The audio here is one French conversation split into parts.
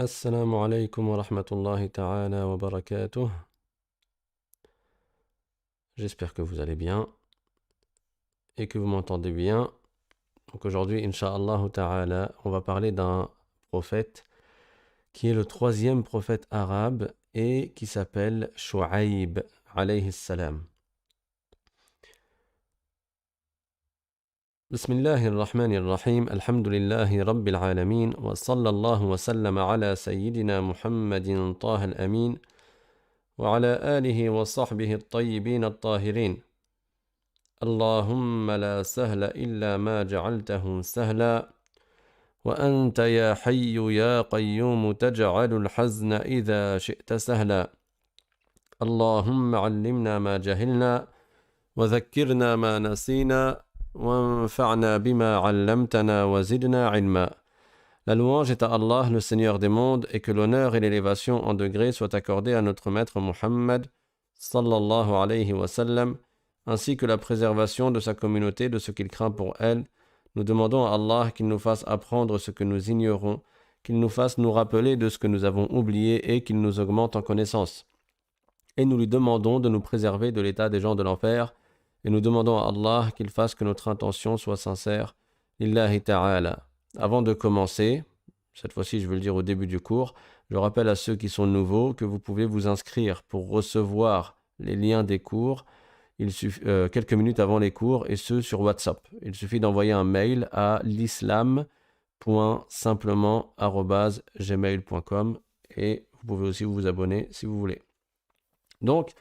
Assalamu alaikum wa rahmatullahi ta'ala wa barakatuh. J'espère que vous allez bien et que vous m'entendez bien. Donc aujourd'hui, Inch'Allah ta'ala, on va parler d'un prophète qui est le troisième prophète arabe et qui s'appelle Shu'aib alayhi salam. Bismillahir Rahmanir Rahim. Alhamdulillahi Rabbil Alamin. Wa sallallahu wa sallam ala sayyidina Muhammadin Taha al-Amin. وعلى آله وصحبه الطيبين الطاهرين اللهم لا سهل إلا ما جعلته سهلا وأنت يا حي يا قيوم تجعل الحزن إذا شئت سهلا اللهم علمنا ما جهلنا وذكرنا ما نسينا وانفعنا بما علمتنا وزدنا علما. La louange est à Allah, le Seigneur des mondes, et que l'honneur et l'élévation en degrés soient accordés à notre maître Muhammad, sallallahu alayhi wa sallam, ainsi que la préservation de sa communauté de ce qu'il craint pour elle. Nous demandons à Allah qu'il nous fasse apprendre ce que nous ignorons, qu'il nous fasse nous rappeler de ce que nous avons oublié et qu'il nous augmente en connaissance. Et nous lui demandons de nous préserver de l'état des gens de l'enfer, et nous demandons à Allah qu'il fasse que notre intention soit sincère. Lillahi ta'ala. Avant de commencer, cette fois-ci je veux le dire au début du cours, je rappelle à ceux qui sont nouveaux que vous pouvez vous inscrire pour recevoir les liens des cours quelques minutes avant les cours et ceux sur WhatsApp. Il suffit d'envoyer un mail à l'islam.simplement@gmail.com et vous pouvez aussi vous abonner si vous voulez. Donc,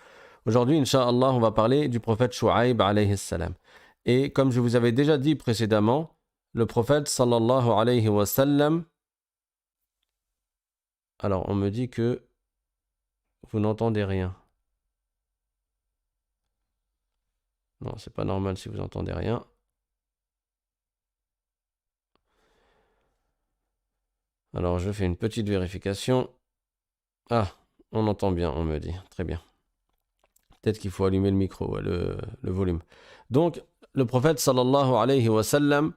aujourd'hui, Inch'Allah, on va parler du prophète Shu'aib alayhi salam. Et comme je vous avais déjà dit précédemment, le prophète sallallahu alayhi wa sallam. Alors, on me dit que vous n'entendez rien. Non, c'est pas normal si vous n'entendez rien. Alors, je fais une petite vérification. Ah, on entend bien, on me dit. Très bien. Peut-être qu'il faut allumer le micro, le volume. Donc, le prophète sallallahu alayhi wa sallam,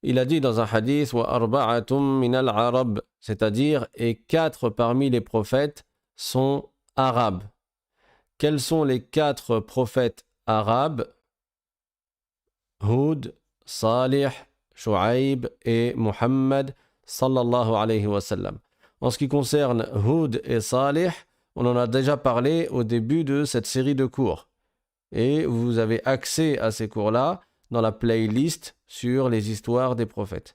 il a dit dans un hadith wa arba'atum min al-arab, c'est-à-dire et 4 parmi les prophètes sont arabes. Quels sont les 4 prophètes arabes? Hud, Salih, Shu'aib et Muhammad sallallahu alayhi wa sallam. En ce qui concerne Hud et Salih, on en a déjà parlé au début de cette série de cours. Et vous avez accès à ces cours-là dans la playlist sur les histoires des prophètes.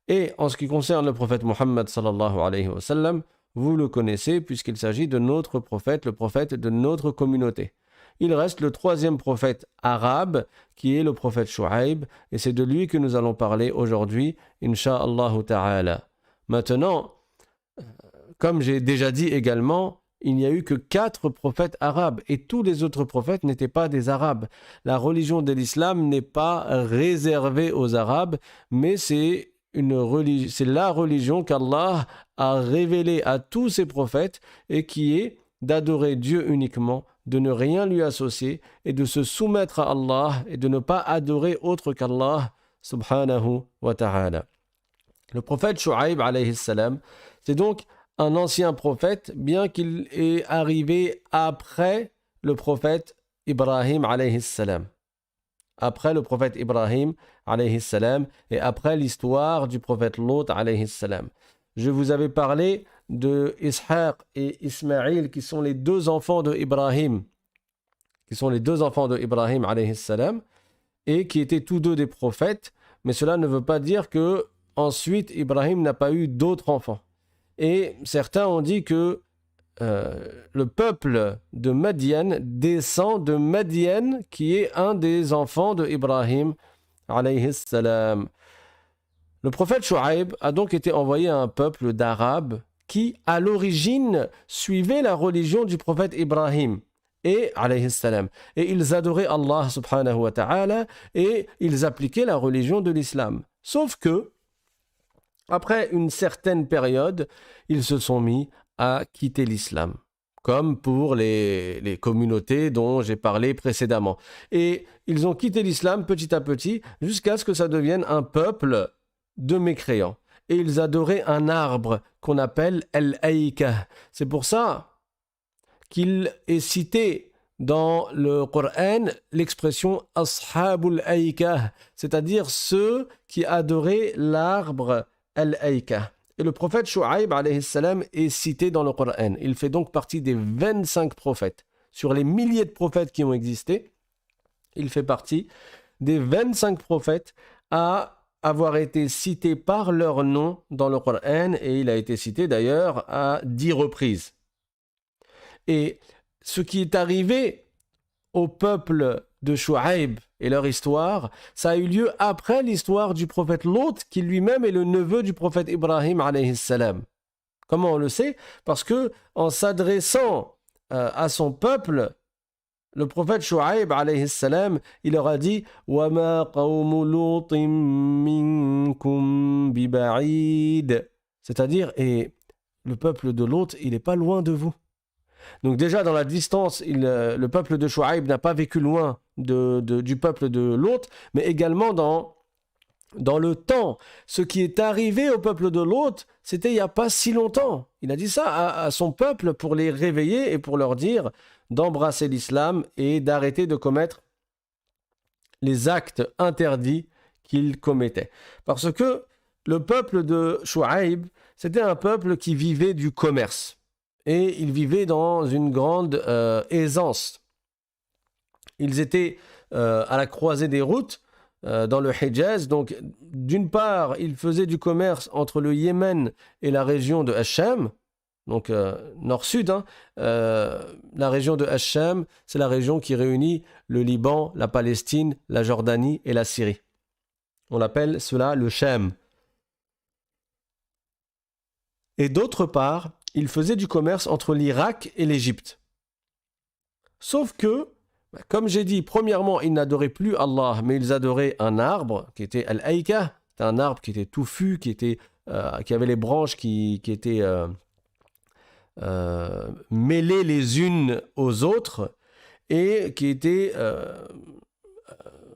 Et en ce qui concerne le prophète Muhammad sallallahu alayhi wa sallam, vous le connaissez puisqu'il s'agit de notre prophète, le prophète de notre communauté. Il reste le 3e prophète arabe qui est le prophète Shu'aib et c'est de lui que nous allons parler aujourd'hui, Inch'Allah ta'ala. Maintenant, comme j'ai déjà dit également, il n'y a eu que 4 prophètes arabes et tous les autres prophètes n'étaient pas des arabes. La religion de l'islam n'est pas réservée aux arabes, mais c'est la religion qu'Allah a révélée à tous ses prophètes et qui est d'adorer Dieu uniquement, de ne rien lui associer et de se soumettre à Allah et de ne pas adorer autre qu'Allah subhanahu wa ta'ala. Le prophète Shu'aib alayhi salam, c'est donc un ancien prophète, bien qu'il est arrivé après le prophète Ibrahim alayhi salam. Après le prophète Ibrahim alayhi salam et après l'histoire du prophète Lot alayhi salam. Je vous avais parlé de Ishaq et Ismaïl qui sont les 2 enfants de Ibrahim, alayhi salam, et qui étaient tous 2 des prophètes, mais cela ne veut pas dire que ensuite Ibrahim n'a pas eu d'autres enfants. Et certains ont dit que le peuple de Madian descend de Madian, qui est un des enfants de Ibrahim, alayhi salam. Le prophète Shu'aib a donc été envoyé à un peuple d'Arabes qui, à l'origine, suivait la religion du prophète Ibrahim, et alayhi salam. Et ils adoraient Allah subhanahu wa ta'ala, et ils appliquaient la religion de l'islam. Sauf que, après une certaine période, ils se sont mis à quitter l'islam, comme pour les communautés dont j'ai parlé précédemment. Et ils ont quitté l'islam petit à petit jusqu'à ce que ça devienne un peuple de mécréants. et ils adoraient un arbre qu'on appelle Al-Aïka. C'est pour ça qu'il est cité dans le Coran l'expression Ashabul Aïka, c'est-à-dire ceux qui adoraient l'arbre Al-Aïka. Et le prophète Shu'aib alayhi salam est cité dans le Coran. Il fait donc partie des 25 prophètes. Sur les milliers de prophètes qui ont existé, il fait partie des 25 prophètes à avoir été cités par leur nom dans le Coran, et il a été cité d'ailleurs à 10 reprises. Et ce qui est arrivé au peuple de Shu'aib et leur histoire, ça a eu lieu après l'histoire du prophète Lot, qui lui-même est le neveu du prophète Ibrahim alayhi salam. Comment on le sait? Parce que en s'adressant à son peuple, le prophète Shu'aib alayhi salam, il leur a dit وَمَا قَوْمُ لُوطٍ مِّنكُمْ بِبَعِيدٍ, c'est-à-dire, et le peuple de Lot, il n'est pas loin de vous. Donc déjà dans la distance, le peuple de Shu'aib n'a pas vécu loin du peuple de Lot, mais également dans le temps. Ce qui est arrivé au peuple de Lot, c'était il n'y a pas si longtemps. Il a dit ça à son peuple pour les réveiller et pour leur dire d'embrasser l'islam et d'arrêter de commettre les actes interdits qu'ils commettaient. Parce que le peuple de Shu'aib, c'était un peuple qui vivait du commerce. Et ils vivaient dans une grande aisance. Ils étaient à la croisée des routes dans le Hijaz. Donc, d'une part, ils faisaient du commerce entre le Yémen et la région de Hacham, donc nord-sud. La région de Hacham, c'est la région qui réunit le Liban, la Palestine, la Jordanie et la Syrie. On appelle cela le Cham. Et d'autre part, ils faisaient du commerce entre l'Irak et l'Égypte. Sauf que, comme j'ai dit, premièrement, ils n'adoraient plus Allah, mais ils adoraient un arbre qui était Al-Aïka. C'était un arbre qui était touffu, qui avait les branches qui étaient mêlées les unes aux autres et qui était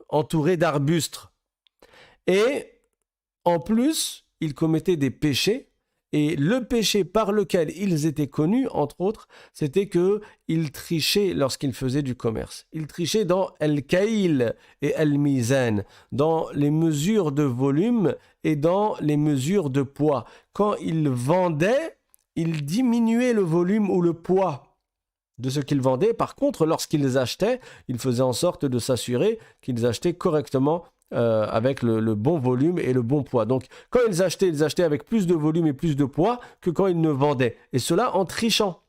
entouré d'arbustes. Et en plus, ils commettaient des péchés. Et le péché par lequel ils étaient connus, entre autres, c'était qu'ils trichaient lorsqu'ils faisaient du commerce. Ils trichaient dans Al-Kaïl et Al-Mizan, dans les mesures de volume et dans les mesures de poids. Quand ils vendaient, ils diminuaient le volume ou le poids de ce qu'ils vendaient. Par contre, lorsqu'ils achetaient, ils faisaient en sorte de s'assurer qu'ils achetaient correctement avec le bon volume et le bon poids. Donc, quand ils achetaient avec plus de volume et plus de poids que quand ils ne vendaient. Et cela en trichant.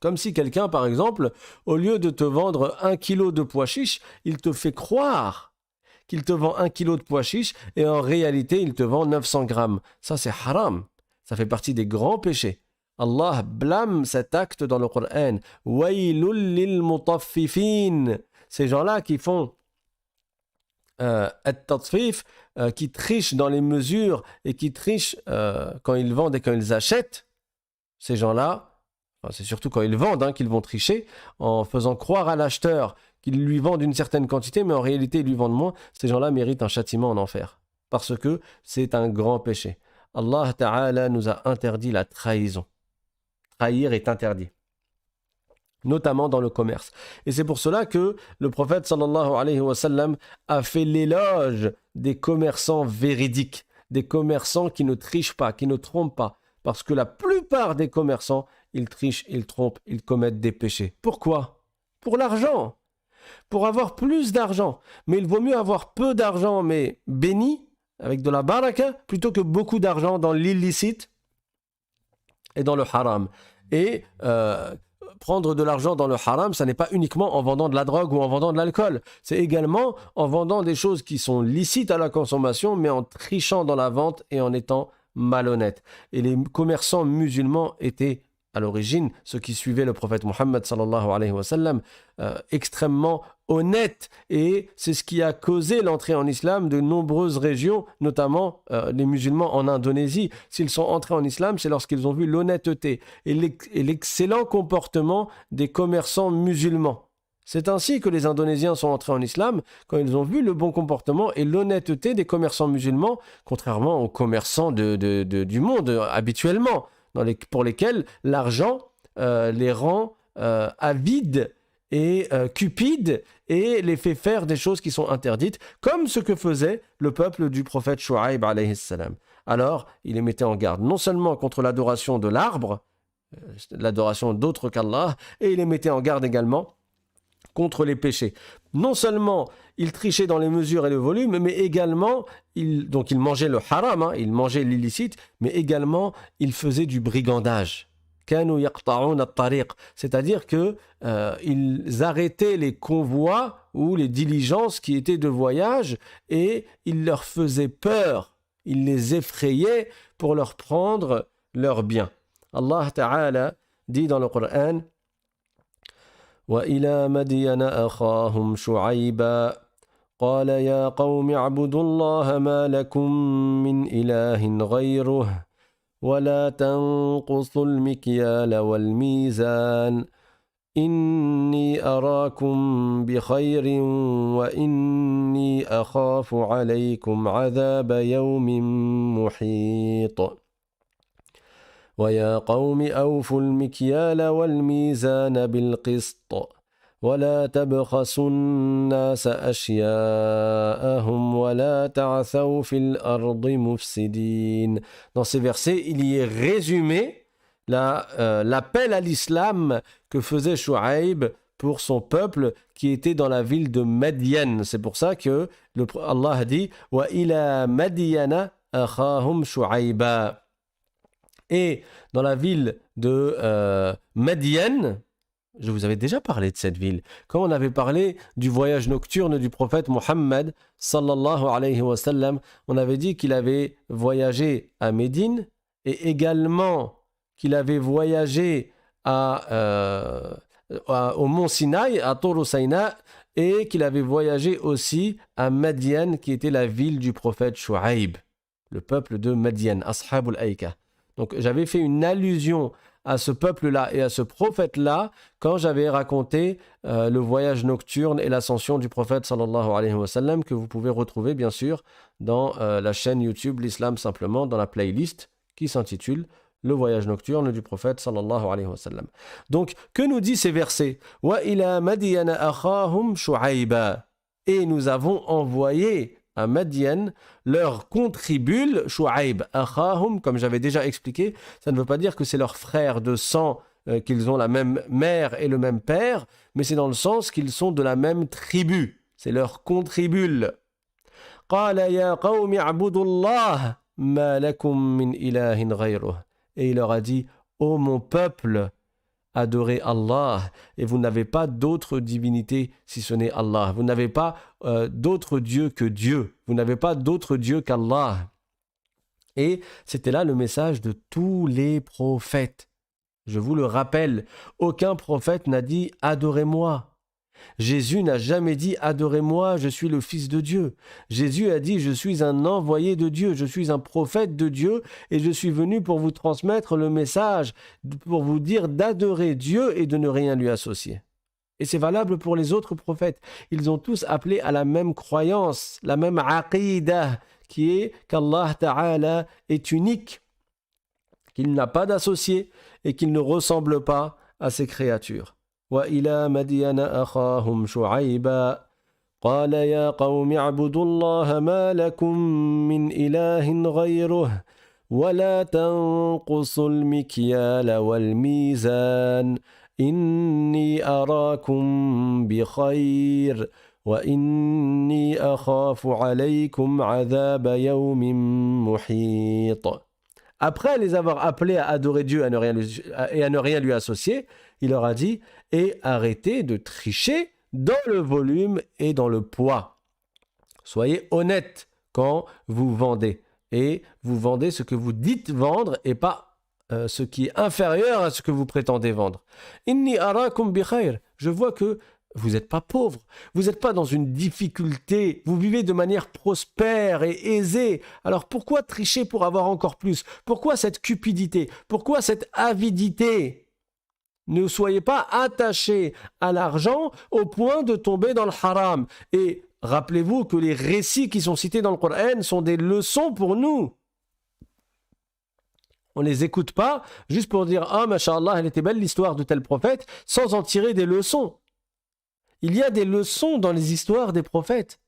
Comme si quelqu'un, par exemple, au lieu de te vendre 1 kilo de pois chiches, il te fait croire qu'il te vend 1 kilo de pois chiches et en réalité, il te vend 900 grammes. Ça, c'est haram. Ça fait partie des grands péchés. Allah blâme cet acte dans le Coran. Waylul lil mutaffifin. Ces gens-là qui font at-tatfif, qui trichent dans les mesures et qui trichent quand ils vendent et quand ils achètent, ces gens-là, c'est surtout quand ils vendent qu'ils vont tricher en faisant croire à l'acheteur qu'ils lui vendent une certaine quantité, mais en réalité ils lui vendent moins. Ces gens-là méritent un châtiment en enfer parce que c'est un grand péché. Allah Ta'ala nous a interdit la trahison. Trahir est interdit, notamment dans le commerce. Et c'est pour cela que le prophète sallallahu alayhi wa sallam a fait l'éloge des commerçants véridiques, des commerçants qui ne trichent pas, qui ne trompent pas. Parce que la plupart des commerçants, ils trichent, ils trompent, ils commettent des péchés. Pourquoi? Pour l'argent. Pour avoir plus d'argent. Mais il vaut mieux avoir peu d'argent, mais béni, avec de la baraka, plutôt que beaucoup d'argent dans l'illicite et dans le haram. Et prendre de l'argent dans le haram, ça n'est pas uniquement en vendant de la drogue ou en vendant de l'alcool. C'est également en vendant des choses qui sont licites à la consommation, mais en trichant dans la vente et en étant malhonnête. Et les commerçants musulmans étaient, à l'origine, ceux qui suivaient le prophète Mohammed sallallahu alayhi wa sallam, extrêmement honnêtes. Et c'est ce qui a causé l'entrée en islam de nombreuses régions, notamment les musulmans en Indonésie. S'ils sont entrés en islam, c'est lorsqu'ils ont vu l'honnêteté et l'excellent comportement des commerçants musulmans. C'est ainsi que les Indonésiens sont entrés en islam quand ils ont vu le bon comportement et l'honnêteté des commerçants musulmans, contrairement aux commerçants du monde habituellement, pour lesquels l'argent les rend avides et cupides et les fait faire des choses qui sont interdites, comme ce que faisait le peuple du prophète Shu'aib alayhi salam. Alors, il les mettait en garde non seulement contre l'adoration de l'arbre, l'adoration d'autres qu'Allah, et il les mettait en garde également contre les péchés. Non seulement il trichait dans les mesures et le volume, mais également, il mangeait le haram, il mangeait l'illicite, mais également, il faisait du brigandage. C'est-à-dire qu'ils arrêtaient les convois ou les diligences qui étaient de voyage et ils leur faisaient peur, ils les effrayaient pour leur prendre leurs biens. Allah Ta'ala dit dans le Coran: وإلى مدين أخاهم شعيبا قال يا قوم اعبدوا الله ما لكم من إله غيره ولا تنقصوا المكيال والميزان إني أراكم بخير وإني أخاف عليكم عذاب يوم محيط ويا قوم أوفوا المكيال والميزان بالقسط ولا تبخسوا الناس أشياءهم ولا تعثوا في الأرض مفسدين. Dans ces versets, il y est résumé l'appel à l'islam que faisait Shu'aib pour son peuple qui était dans la ville de Madian. C'est pour ça que Allah dit « Wa ila Madiana akhahum Shu'aiba » Et dans la ville de Madian, je vous avais déjà parlé de cette ville, quand on avait parlé du voyage nocturne du prophète Mohammed sallallahu alayhi wa sallam, on avait dit qu'il avait voyagé à Médine et également qu'il avait voyagé au mont Sinaï, à Tour Saïna, et qu'il avait voyagé aussi à Madian, qui était la ville du prophète Shu'aib, le peuple de Madian, Ashabul Aïka. Donc j'avais fait une allusion à ce peuple-là et à ce prophète-là quand j'avais raconté le voyage nocturne et l'ascension du prophète sallallahu alayhi wa sallam, que vous pouvez retrouver bien sûr dans la chaîne YouTube L'Islam Simplement, dans la playlist qui s'intitule Le voyage nocturne du prophète sallallahu alayhi wa sallam. Donc que nous dit ces versets? Wa ila Madiana akhahum Shu'aiba. Et nous avons envoyé à Madian leur contribule Shu'aib, akhahum, comme j'avais déjà expliqué, ça ne veut pas dire que c'est leur frère de sang, qu'ils ont la même mère et le même père, mais c'est dans le sens qu'ils sont de la même tribu, c'est leur contribule. Qala ya qawmi a'budu Allah ma lakum min ilahin ghayruh. Et il leur a dit: ô mon peuple, adorez Allah, et vous n'avez pas d'autre divinité si ce n'est Allah. Vous n'avez pas d'autre Dieu que Dieu. Vous n'avez pas d'autre Dieu qu'Allah. Et c'était là le message de tous les prophètes. Je vous le rappelle, aucun prophète n'a dit « adorez-moi ». Jésus n'a jamais dit « adorez-moi, je suis le Fils de Dieu ». Jésus a dit « je suis un envoyé de Dieu, je suis un prophète de Dieu et je suis venu pour vous transmettre le message, pour vous dire d'adorer Dieu et de ne rien lui associer ». Et c'est valable pour les autres prophètes. Ils ont tous appelé à la même croyance, la même aqidah, qui est qu'Allah Ta'ala est unique, qu'il n'a pas d'associé et qu'il ne ressemble pas à ses créatures. وإلى مدين أخاهم شعيبا قال يا قوم اعبدوا الله ما لكم من إله غيره ولا تنقصوا المكيال والميزان إني أراكم بخير وإني أخاف عليكم عذاب يوم محيط. Après les avoir appelés à adorer Dieu et à ne rien lui associer, il leur a dit « Et arrêtez de tricher dans le volume et dans le poids. Soyez honnêtes quand vous vendez. Et vous vendez ce que vous dites vendre et pas ce qui est inférieur à ce que vous prétendez vendre. Inni arakum bi khair. Je vois que vous n'êtes pas pauvre, vous n'êtes pas dans une difficulté, vous vivez de manière prospère et aisée. Alors pourquoi tricher pour avoir encore plus? Pourquoi cette cupidité? Pourquoi cette avidité? Ne soyez pas attachés à l'argent au point de tomber dans le haram. Et rappelez-vous que les récits qui sont cités dans le Coran sont des leçons pour nous. On ne les écoute pas juste pour dire « Ah, masha'Allah, elle était belle l'histoire de tel prophète » sans en tirer des leçons. Il y a des leçons dans les histoires des prophètes.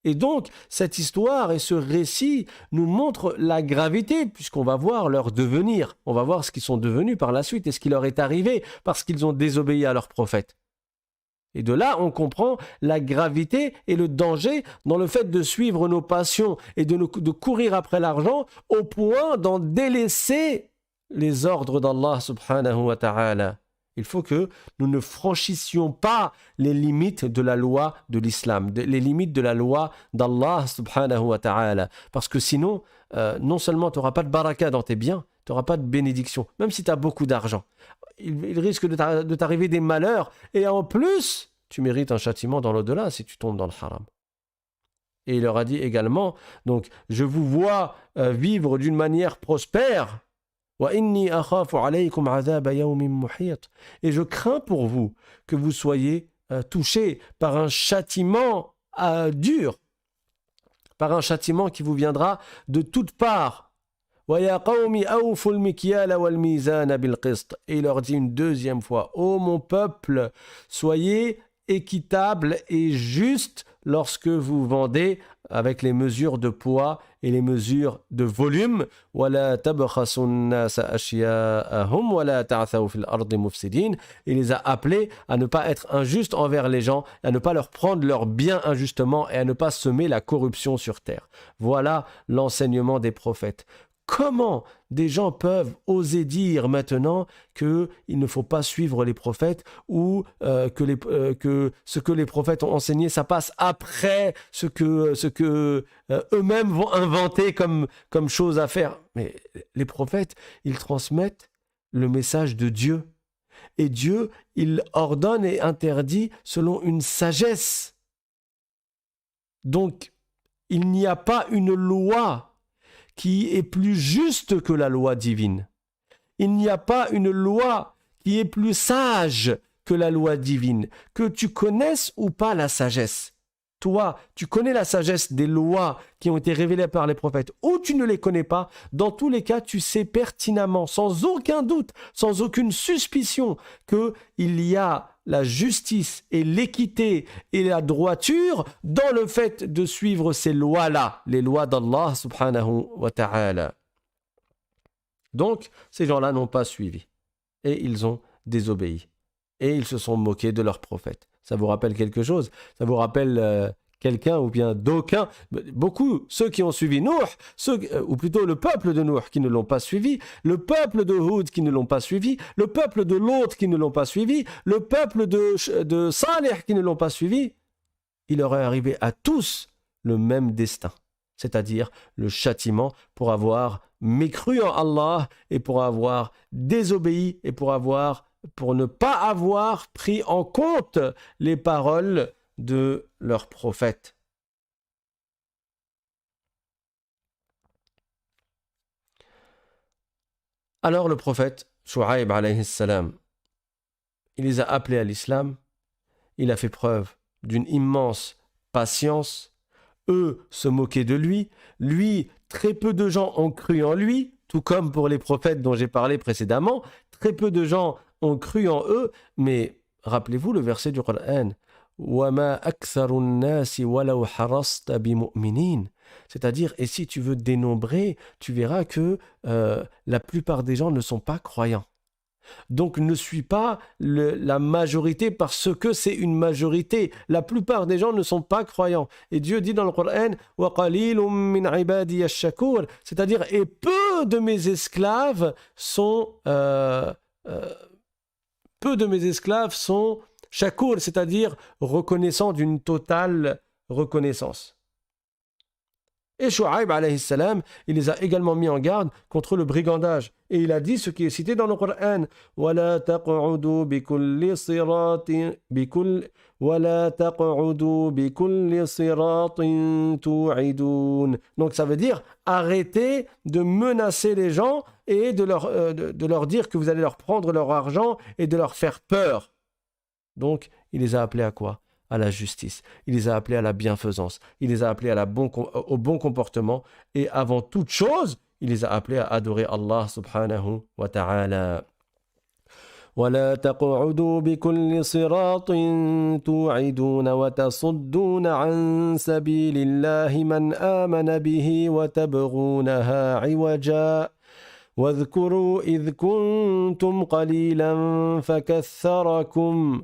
Et donc, cette histoire et ce récit nous montrent la gravité, puisqu'on va voir leur devenir. On va voir ce qu'ils sont devenus par la suite et ce qui leur est arrivé parce qu'ils ont désobéi à leur prophète. Et de là, on comprend la gravité et le danger dans le fait de suivre nos passions et de courir après l'argent au point d'en délaisser les ordres d'Allah subhanahu wa ta'ala. Il faut que nous ne franchissions pas les limites de la loi de l'islam, les limites de la loi d'Allah subhanahu wa ta'ala. Parce que sinon, non seulement tu n'auras pas de baraka dans tes biens, tu n'auras pas de bénédiction, même si tu as beaucoup d'argent. Il risque de t'arriver des malheurs et en plus, tu mérites un châtiment dans l'au-delà si tu tombes dans le haram. Et il leur a dit également, donc, je vous vois vivre d'une manière prospère, et je crains pour vous que vous soyez touchés par un châtiment dur, par un châtiment qui vous viendra de toutes parts. Et il leur dit une deuxième fois, ô mon peuple, soyez équitable et juste lorsque vous vendez avec les mesures de poids et les mesures de volume. Il les a appelés à ne pas être injustes envers les gens, à ne pas leur prendre leurs biens injustement et à ne pas semer la corruption sur terre. Voilà l'enseignement des prophètes. Comment des gens peuvent oser dire maintenant qu'il ne faut pas suivre les prophètes ou que ce que les prophètes ont enseigné, ça passe après ce que eux-mêmes vont inventer comme chose à faire. Mais les prophètes, ils transmettent le message de Dieu. Et Dieu, il ordonne et interdit selon une sagesse. Donc, il n'y a pas une loi qui est plus juste que la loi divine. Il n'y a pas une loi qui est plus sage que la loi divine. Que tu connaisses ou pas la sagesse. Toi, tu connais la sagesse des lois qui ont été révélées par les prophètes ou tu ne les connais pas. Dans tous les cas, tu sais pertinemment, sans aucun doute, sans aucune suspicion, qu'il y a la justice et l'équité et la droiture dans le fait de suivre ces lois-là, les lois d'Allah subhanahu wa ta'ala. Donc, ces gens-là n'ont pas suivi et ils ont désobéi et ils se sont moqués de leur prophète. Ça vous rappelle quelque chose? Ça vous rappelle quelqu'un ou bien d'aucuns, beaucoup, ceux qui ont suivi Nuh, ou plutôt le peuple de Nuh qui ne l'ont pas suivi, le peuple de Hud qui ne l'ont pas suivi, le peuple de Lot qui ne l'ont pas suivi, le peuple de Salih qui ne l'ont pas suivi. Il leur est arrivé à tous le même destin, c'est-à-dire le châtiment pour avoir mécru en Allah et pour avoir désobéi et pour ne pas avoir pris en compte les paroles de leur prophète. Alors le prophète Shu'aib alayhi salam, il les a appelés à l'islam, il a fait preuve d'une immense patience, eux se moquaient de lui, très peu de gens ont cru en lui, tout comme pour les prophètes dont j'ai parlé précédemment, très peu de gens ont cru en eux, mais rappelez-vous le verset du Coran, c'est-à-dire, et si tu veux dénombrer, tu verras que la plupart des gens ne sont pas croyants. Donc ne suis pas la majorité parce que c'est une majorité. La plupart des gens ne sont pas croyants. Et Dieu dit dans le Coran, c'est-à-dire, et peu de mes esclaves sont shakur, c'est-à-dire reconnaissant d'une totale reconnaissance. Et Shu'aib alayhi salam, il les a également mis en garde contre le brigandage. Et il a dit ce qui est cité dans le Coran, وَلَا تَقْعُدُوا بِكُلِّ صِرَاطٍ تُوعِدُونَ. Donc ça veut dire arrêtez de menacer les gens et de leur dire que vous allez leur prendre leur argent et de leur faire peur. Donc, il les a appelés à quoi? À la justice. Il les a appelés à la bienfaisance. Il les a appelés au bon comportement. Et avant toute chose, il les a appelés à adorer Allah subhanahu wa ta'ala. ولا تقعدوا بكل صراط توعدون وتصدون عن سبيل الله من آمن به وتبغونها عوجا واذكروا إذ كنتم قليلا فكثركم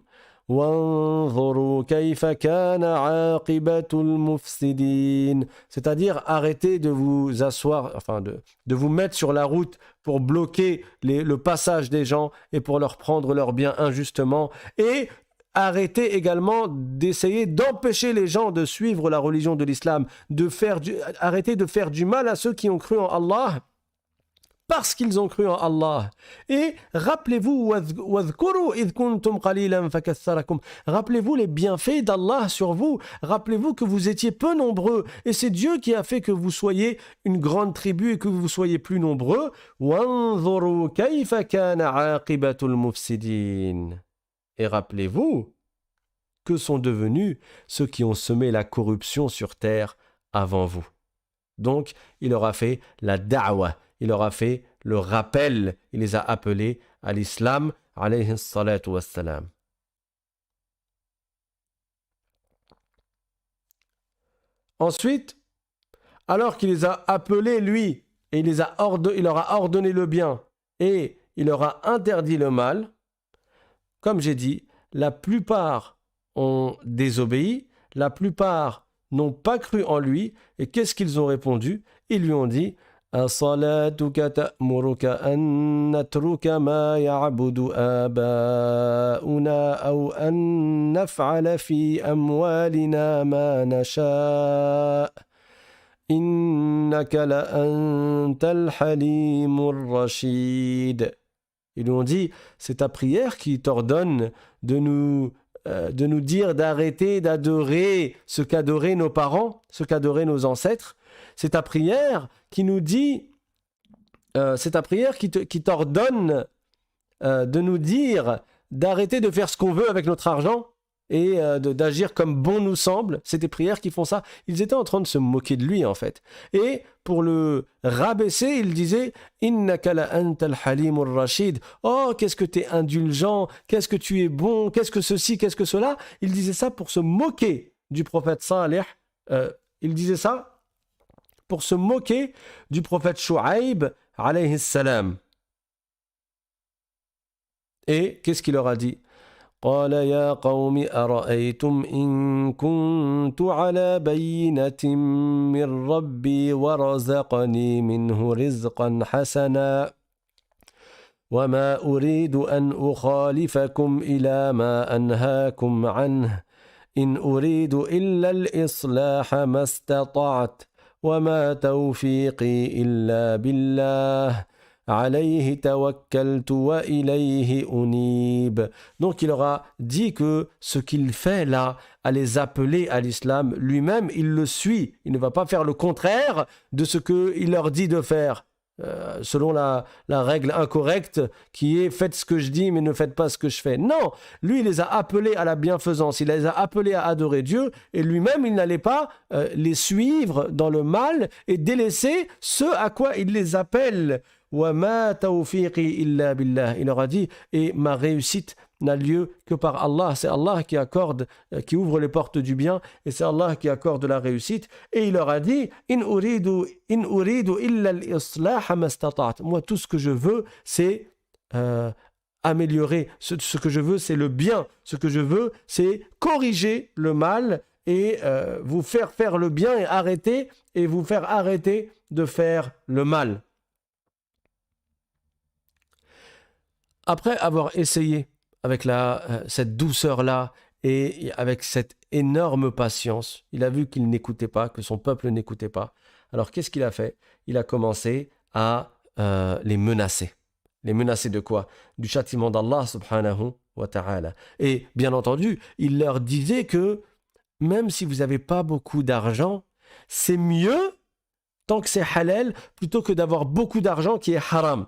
وانظروا كيف كان عاقبة المفسدين. C'est-à-dire arrêtez de vous asseoir, enfin de vous mettre sur la route pour bloquer le passage des gens et pour leur prendre leurs biens injustement, et arrêtez également d'essayer d'empêcher les gens de suivre la religion de l'islam, arrêtez de faire du mal à ceux qui ont cru en Allah parce qu'ils ont cru en Allah. Et rappelez-vous, rappelez-vous les bienfaits d'Allah sur vous. Rappelez-vous que vous étiez peu nombreux et c'est Dieu qui a fait que vous soyez une grande tribu et que vous soyez plus nombreux. Et rappelez-vous que sont devenus ceux qui ont semé la corruption sur terre avant vous. Donc, il leur a fait la da'wa. Il leur a fait le rappel, il les a appelés à l'islam, alayhi salatu wassalam. Ensuite, alors qu'il les a appelés, lui, et il leur a ordonné le bien, et il leur a interdit le mal, comme j'ai dit, la plupart ont désobéi, la plupart n'ont pas cru en lui, et qu'est-ce qu'ils ont répondu? Ils lui ont dit أصلاتك تأمرك أن نترك ما يعبد آباؤنا أو أن نفعل في أموالنا ما نشاء إنك لأنت الحليم الرشيد. Ils lui ont dit, c'est ta prière qui t'ordonne de nous dire d'arrêter d'adorer ce qu'adoraient nos parents, ce qu'adoraient nos ancêtres. C'est ta prière qui nous dit, c'est ta prière qui t'ordonne de nous dire d'arrêter de faire ce qu'on veut avec notre argent et d'agir comme bon nous semble. C'est tes prières qui font ça. Ils étaient en train de se moquer de lui en fait. Et pour le rabaisser, il disait Innaka la antal halimur rashid. Oh, qu'est-ce que tu es indulgent, qu'est-ce que tu es bon, qu'est-ce que ceci, qu'est-ce que cela. Il disait ça pour se moquer du prophète Salih. Il disait ça pour se moquer du prophète Shu'aib alayhi salam. Et qu'est-ce qu'il leur a dit? قال يا قوم أرأيتم إن كنت على بينة من ربي ورزقني منه رزقا حسنا وما أريد أن أخالفكم إلى ما أنهاكم عنه إن أريد إلا الإصلاح ما استطعت وما توفيقي إلا بالله عليه توكلت وإليه أنيب. Donc il leur a dit que ce qu'il fait là, à les appeler à l'islam, lui-même il le suit. Il ne va pas faire le contraire de ce qu'il leur dit de faire. Selon la règle incorrecte qui est faites ce que je dis mais ne faites pas ce que je fais. Non, lui il les a appelés à la bienfaisance, il les a appelés à adorer Dieu et lui-même il n'allait pas les suivre dans le mal et délaisser ce à quoi il les appelle. وَمَا تَوْفِيقِي إِلَّا بِاللَّهِ. Il leur a dit, et ma réussite n'a lieu que par Allah. C'est Allah qui accorde, qui ouvre les portes du bien, et c'est Allah qui accorde la réussite. Et il leur a dit, إِنْ أُرِيدُ إِلَّا الْإِصْلَاحَ مَا اسْتَطَعْتُ. Moi, tout ce que je veux, c'est améliorer. Ce que je veux, c'est le bien. Ce que je veux, c'est corriger le mal et vous faire le bien et vous faire arrêter de faire le mal. Après avoir essayé avec cette douceur-là et avec cette énorme patience, il a vu qu'il n'écoutait pas, que son peuple n'écoutait pas. Alors qu'est-ce qu'il a fait? Il a commencé à les menacer. Les menacer de quoi? Du châtiment d'Allah subhanahu wa ta'ala. Et bien entendu, il leur disait que même si vous n'avez pas beaucoup d'argent, c'est mieux tant que c'est halal plutôt que d'avoir beaucoup d'argent qui est haram.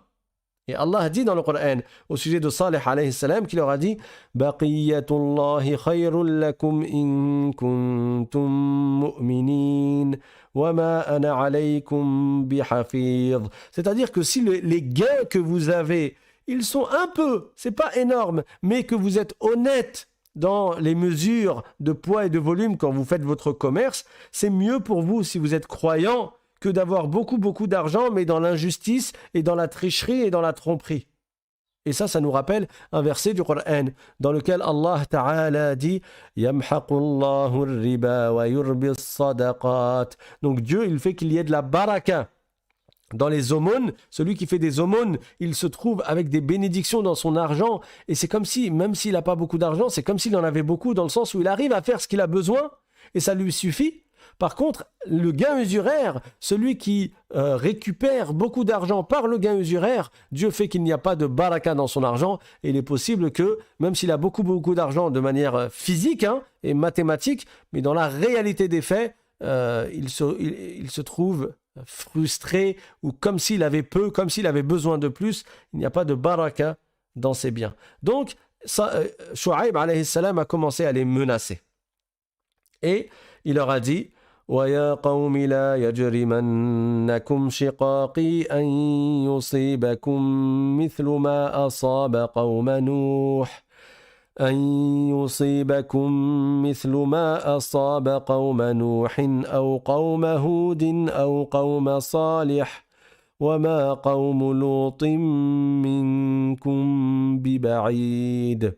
Et Allah dit dans le Coran, au sujet de Salih alayhi salam, qu'il leur a dit « Baqiyatullahi khayrun lakum in kuntum mu'minin, wa ma ana alaykum bihafidh » C'est-à-dire que si les gains que vous avez, ils sont un peu, c'est pas énorme, mais que vous êtes honnête dans les mesures de poids et de volume quand vous faites votre commerce, c'est mieux pour vous si vous êtes croyant que d'avoir beaucoup d'argent, mais dans l'injustice et dans la tricherie et dans la tromperie. Et ça nous rappelle un verset du Coran dans lequel Allah Ta'ala dit « Yamhaqullahu ar-riba wa yurbi as-sadaqat » Donc Dieu, il fait qu'il y ait de la baraka dans les aumônes. Celui qui fait des aumônes, il se trouve avec des bénédictions dans son argent. Et c'est comme si, même s'il n'a pas beaucoup d'argent, c'est comme s'il en avait beaucoup dans le sens où il arrive à faire ce qu'il a besoin et ça lui suffit. Par contre, le gain usuraire, celui qui récupère beaucoup d'argent par le gain usuraire, Dieu fait qu'il n'y a pas de baraka dans son argent et il est possible que, même s'il a beaucoup d'argent de manière physique et mathématique, mais dans la réalité des faits, il se trouve frustré ou comme s'il avait peu, comme s'il avait besoin de plus, il n'y a pas de baraka dans ses biens. Donc, Shu'aib alayhi salam a commencé à les menacer. Et il leur a dit وَيَا قَوْمِ لَا يَجْرِمَنَّكُمْ شِقَاقِي أَنْ يُصِيبَكُمْ مِثْلُ مَا أَصَابَ قَوْمَ نُوحٍ أَوْ قَوْمَ هُودٍ أَوْ قَوْمَ صَالِحٍ وَمَا قَوْمُ لُوطٍ مِّنكُمْ بِبَعِيدٍ.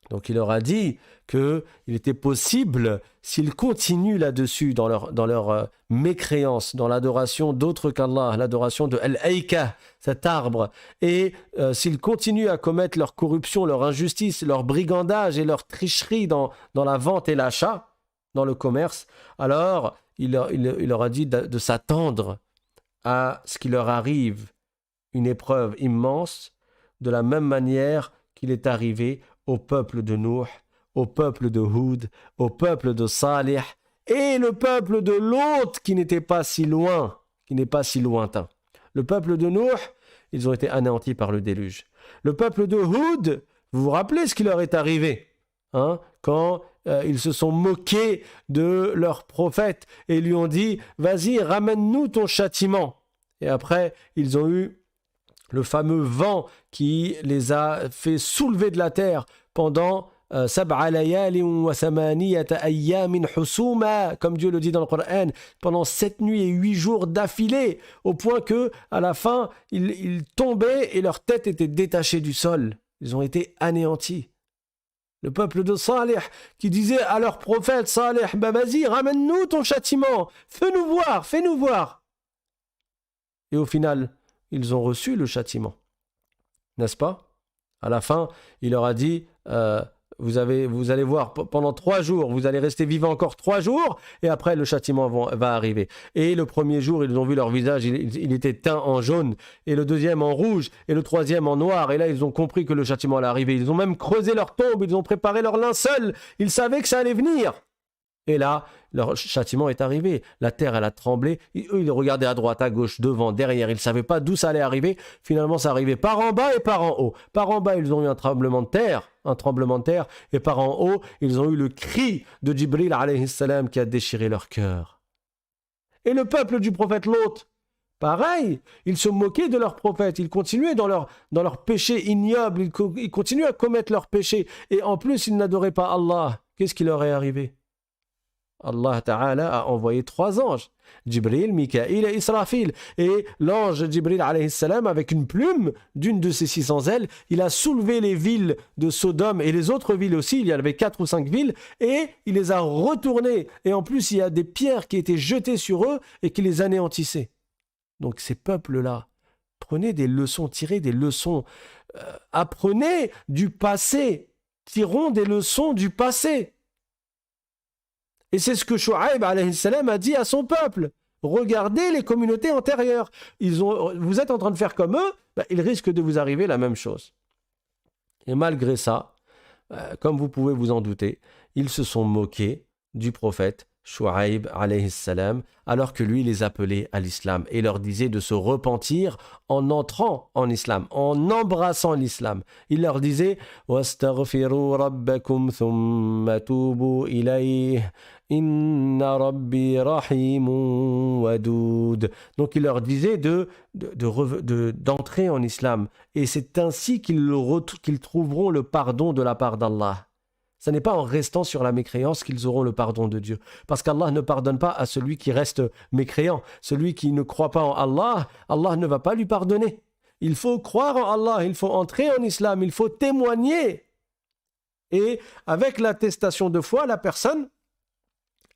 Donc il leur a dit qu'il était possible, s'ils continuent là-dessus, dans leur mécréance, dans l'adoration d'autre qu'Allah, l'adoration de Al-Aïka, cet arbre, et s'ils continuent à commettre leur corruption, leur injustice, leur brigandage et leur tricherie dans la vente et l'achat, dans le commerce, alors il leur a dit de s'attendre à ce qu'il leur arrive une épreuve immense, de la même manière qu'il est arrivé au peuple de Nuh, au peuple de Houd, au peuple de Salih et le peuple de Lot qui n'était pas si loin, qui n'est pas si lointain. Le peuple de Nuh, ils ont été anéantis par le déluge. Le peuple de Houd, vous vous rappelez ce qui leur est arrivé quand ils se sont moqués de leur prophète et lui ont dit « Vas-y, ramène-nous ton châtiment ». Et après, ils ont eu le fameux vent qui les a fait soulever de la terre pendant sab'a layalin wa thamaniyata ayyamin husuma, comme Dieu le dit dans le Coran, pendant 7 nuits et 8 jours d'affilée, au point que à la fin, ils tombaient et leur tête était détachée du sol. Ils ont été anéantis. Le peuple de Salih qui disait à leur prophète Salih, vas-y, ramène-nous ton châtiment, fais-nous voir. Et au final, ils ont reçu le châtiment. N'est-ce pas? À la fin, il leur a dit, vous allez voir, pendant 3 jours, vous allez rester vivants encore 3 jours, et après le châtiment va arriver. Et le premier jour, ils ont vu leur visage, il était teint en jaune, et le deuxième en rouge, et le troisième en noir, et là ils ont compris que le châtiment allait arriver. Ils ont même creusé leur tombe, ils ont préparé leur linceul, ils savaient que ça allait venir. Et là, leur châtiment est arrivé. La terre, elle a tremblé. Eux, ils regardaient à droite, à gauche, devant, derrière. Ils ne savaient pas d'où ça allait arriver. Finalement, ça arrivait par en bas et par en haut. Par en bas, ils ont eu un tremblement de terre. Et par en haut, ils ont eu le cri de Jibril alayhi salam qui a déchiré leur cœur. Et le peuple du prophète Lot, pareil, ils se moquaient de leur prophète. Ils continuaient dans leur péché ignoble. Ils continuaient à commettre leurs péchés. Et en plus, ils n'adoraient pas Allah. Qu'est-ce qui leur est arrivé? Allah Ta'ala a envoyé 3 anges, Jibril, Mikaïl et Israfil. Et l'ange Jibril alayhi salam, avec une plume d'une de ses 600 ailes, il a soulevé les villes de Sodome et les autres villes aussi, il y en avait 4 ou 5 villes, et il les a retournées. Et en plus, il y a des pierres qui étaient jetées sur eux et qui les anéantissaient. Donc ces peuples-là, prenez des leçons, tirez des leçons, apprenez du passé, tirons des leçons du passé. Et c'est ce que Shu'aib alayhi salam a dit à son peuple. Regardez les communautés antérieures. Vous êtes en train de faire comme eux, il risque de vous arriver la même chose. Et malgré ça, comme vous pouvez vous en douter, ils se sont moqués du prophète Shu'aib alayhi salam, alors que lui les appelait à l'islam et leur disait de se repentir en entrant en islam, en embrassant l'islam. Il leur disait wastaghfiru rabbakum thumma tubu ilayhi inna rabbi rahimun wadud. Donc il leur disait d'entrer en islam et c'est ainsi qu'ils trouveront le pardon de la part d'Allah. Ce n'est pas en restant sur la mécréance qu'ils auront le pardon de Dieu. Parce qu'Allah ne pardonne pas à celui qui reste mécréant. Celui qui ne croit pas en Allah, Allah ne va pas lui pardonner. Il faut croire en Allah, il faut entrer en islam, il faut témoigner. Et avec l'attestation de foi, la personne,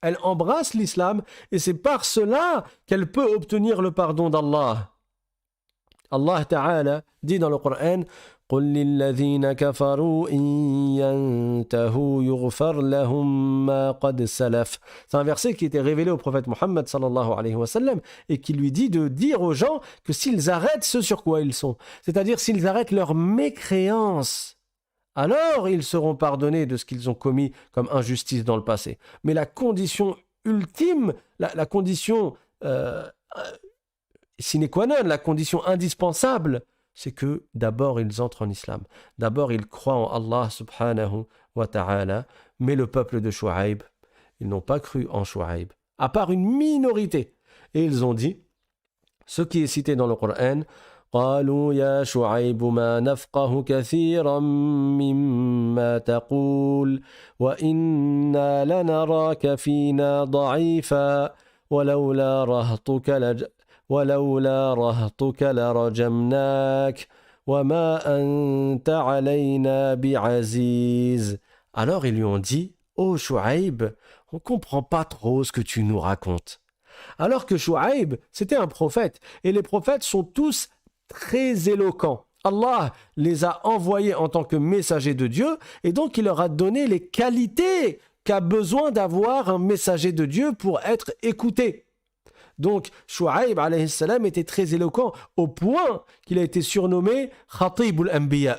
elle embrasse l'islam et c'est par cela qu'elle peut obtenir le pardon d'Allah. Allah Ta'ala dit dans le Coran قل للذين كفروا إن ينتهوا يغفر لهم ما قد سلف. C'est un verset qui était révélé au prophète Mohammed sallallahu alayhi wa sallam et qui lui dit de dire aux gens que s'ils arrêtent ce sur quoi ils sont, c'est-à-dire s'ils arrêtent leur mécréance, alors ils seront pardonnés de ce qu'ils ont commis comme injustice dans le passé. Mais la condition ultime, la condition sine qua non, la condition indispensable, c'est que d'abord ils entrent en islam. D'abord ils croient en Allah subhanahu wa ta'ala. Mais le peuple de Shu'aib, ils n'ont pas cru en Shu'aib, à part une minorité. Et ils ont dit, ce qui est cité dans le Coran, قالوا يا شعيب ما نفقه كثيرا مما تقول وإنا لنراك فينا ضعيفا ولولا رهطك لرجمناك وما أنت علينا بعزيز. Alors ils lui ont dit, ô Shu'aib, on ne comprend pas trop ce que tu nous racontes. Alors que Shu'aib, c'était un prophète, et les prophètes sont tous très éloquents. Allah les a envoyés en tant que messagers de Dieu, et donc il leur a donné les qualités qu'a besoin d'avoir un messager de Dieu pour être écouté. Donc, Shu'aib alayhi salam était très éloquent au point qu'il a été surnommé Khatib al-Anbiya,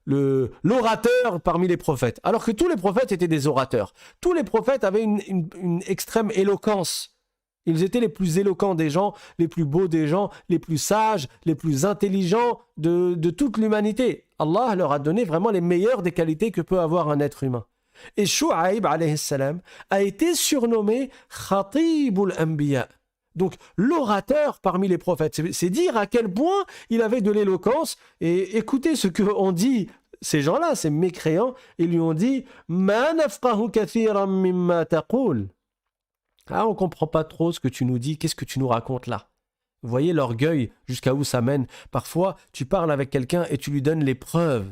l'orateur parmi les prophètes. Alors que tous les prophètes étaient des orateurs. Tous les prophètes avaient une extrême éloquence. Ils étaient les plus éloquents des gens, les plus beaux des gens, les plus sages, les plus intelligents de toute l'humanité. Allah leur a donné vraiment les meilleures des qualités que peut avoir un être humain. Et Shu'aib alayhi salam a été surnommé Khatibul Anbiya, donc l'orateur parmi les prophètes. C'est dire à quel point il avait de l'éloquence. Et écoutez ce qu'ont dit ces gens-là, ces mécréants. Ils lui ont dit Ma nafqahu kathiran mimma taqul. Ah, on ne comprend pas trop ce que tu nous dis, qu'est-ce que tu nous racontes là? Vous voyez l'orgueil jusqu'à où ça mène. Parfois, tu parles avec quelqu'un et tu lui donnes les preuves.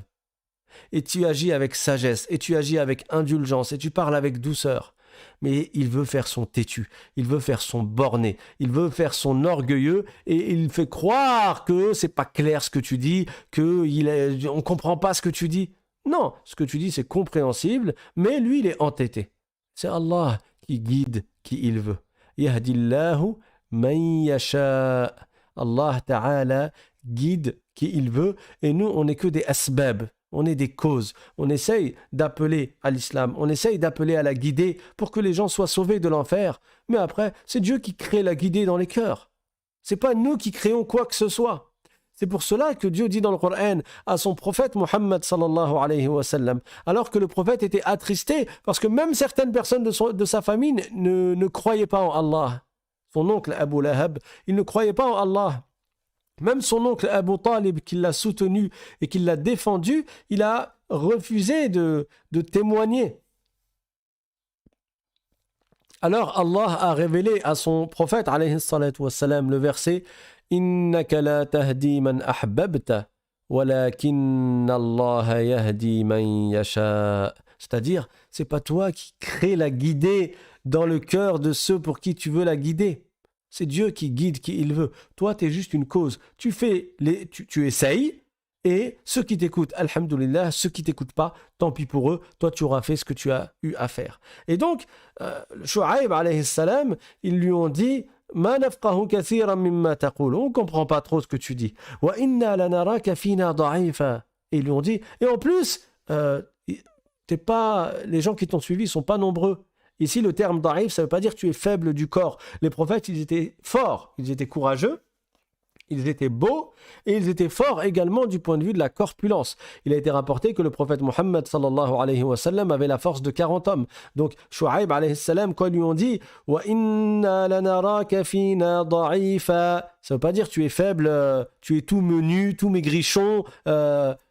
Et tu agis avec sagesse, et tu agis avec indulgence, et tu parles avec douceur. Mais il veut faire son têtu, il veut faire son borné, il veut faire son orgueilleux, et il fait croire que c'est pas clair ce que tu dis, on ne comprend pas ce que tu dis. Non, ce que tu dis c'est compréhensible, mais lui il est entêté. C'est Allah qui guide qui il veut. Yahdillahu man yasha. Allah Ta'ala guide qui il veut, et nous on n'est que des asbab. On est des causes. On essaye d'appeler à l'islam. On essaye d'appeler à la guidée pour que les gens soient sauvés de l'enfer. Mais après, c'est Dieu qui crée la guidée dans les cœurs. C'est pas nous qui créons quoi que ce soit. C'est pour cela que Dieu dit dans le Coran à son prophète Mohammed sallallahu alayhi wa sallam, alors que le prophète était attristé parce que même certaines personnes de sa famille ne croyaient pas en Allah. Son oncle Abu Lahab, il ne croyait pas en Allah. Même son oncle Abu Talib, qui l'a soutenu et qui l'a défendu, il a refusé de témoigner. Alors Allah a révélé à son prophète alayhi salatu wassalam, le verset Innaka la tahdi man ahbabta walakinna Allah yahdi man yasha. C'est-à-dire, c'est pas toi qui crée la guidée dans le cœur de ceux pour qui tu veux la guider. C'est Dieu qui guide qui il veut. Toi, tu es juste une cause. Tu essayes, et ceux qui t'écoutent, alhamdoulilah, ceux qui t'écoutent pas, tant pis pour eux, toi tu auras fait ce que tu as eu à faire. Et donc, Shu'aib alayhi salam, ils lui ont dit Ma nafqahu kathiran mimma taqul. On ne comprend pas trop ce que tu dis. Wa inna lanaraka fina da'ifa. Et ils lui ont dit, et en plus, les gens qui t'ont suivi ne sont pas nombreux. Ici, le terme da'if, ça ne veut pas dire que tu es faible du corps. Les prophètes, ils étaient forts, ils étaient courageux, ils étaient beaux et ils étaient forts également du point de vue de la corpulence. Il a été rapporté que le prophète Mohammed sallallahu alayhi wa sallam avait la force de 40 hommes. Donc Shu'aib alayhi salam, quand ils lui ont dit wa inna lanaraka fina da'ifa, ça veut pas dire tu es faible, tu es tout menu, tout maigrichon,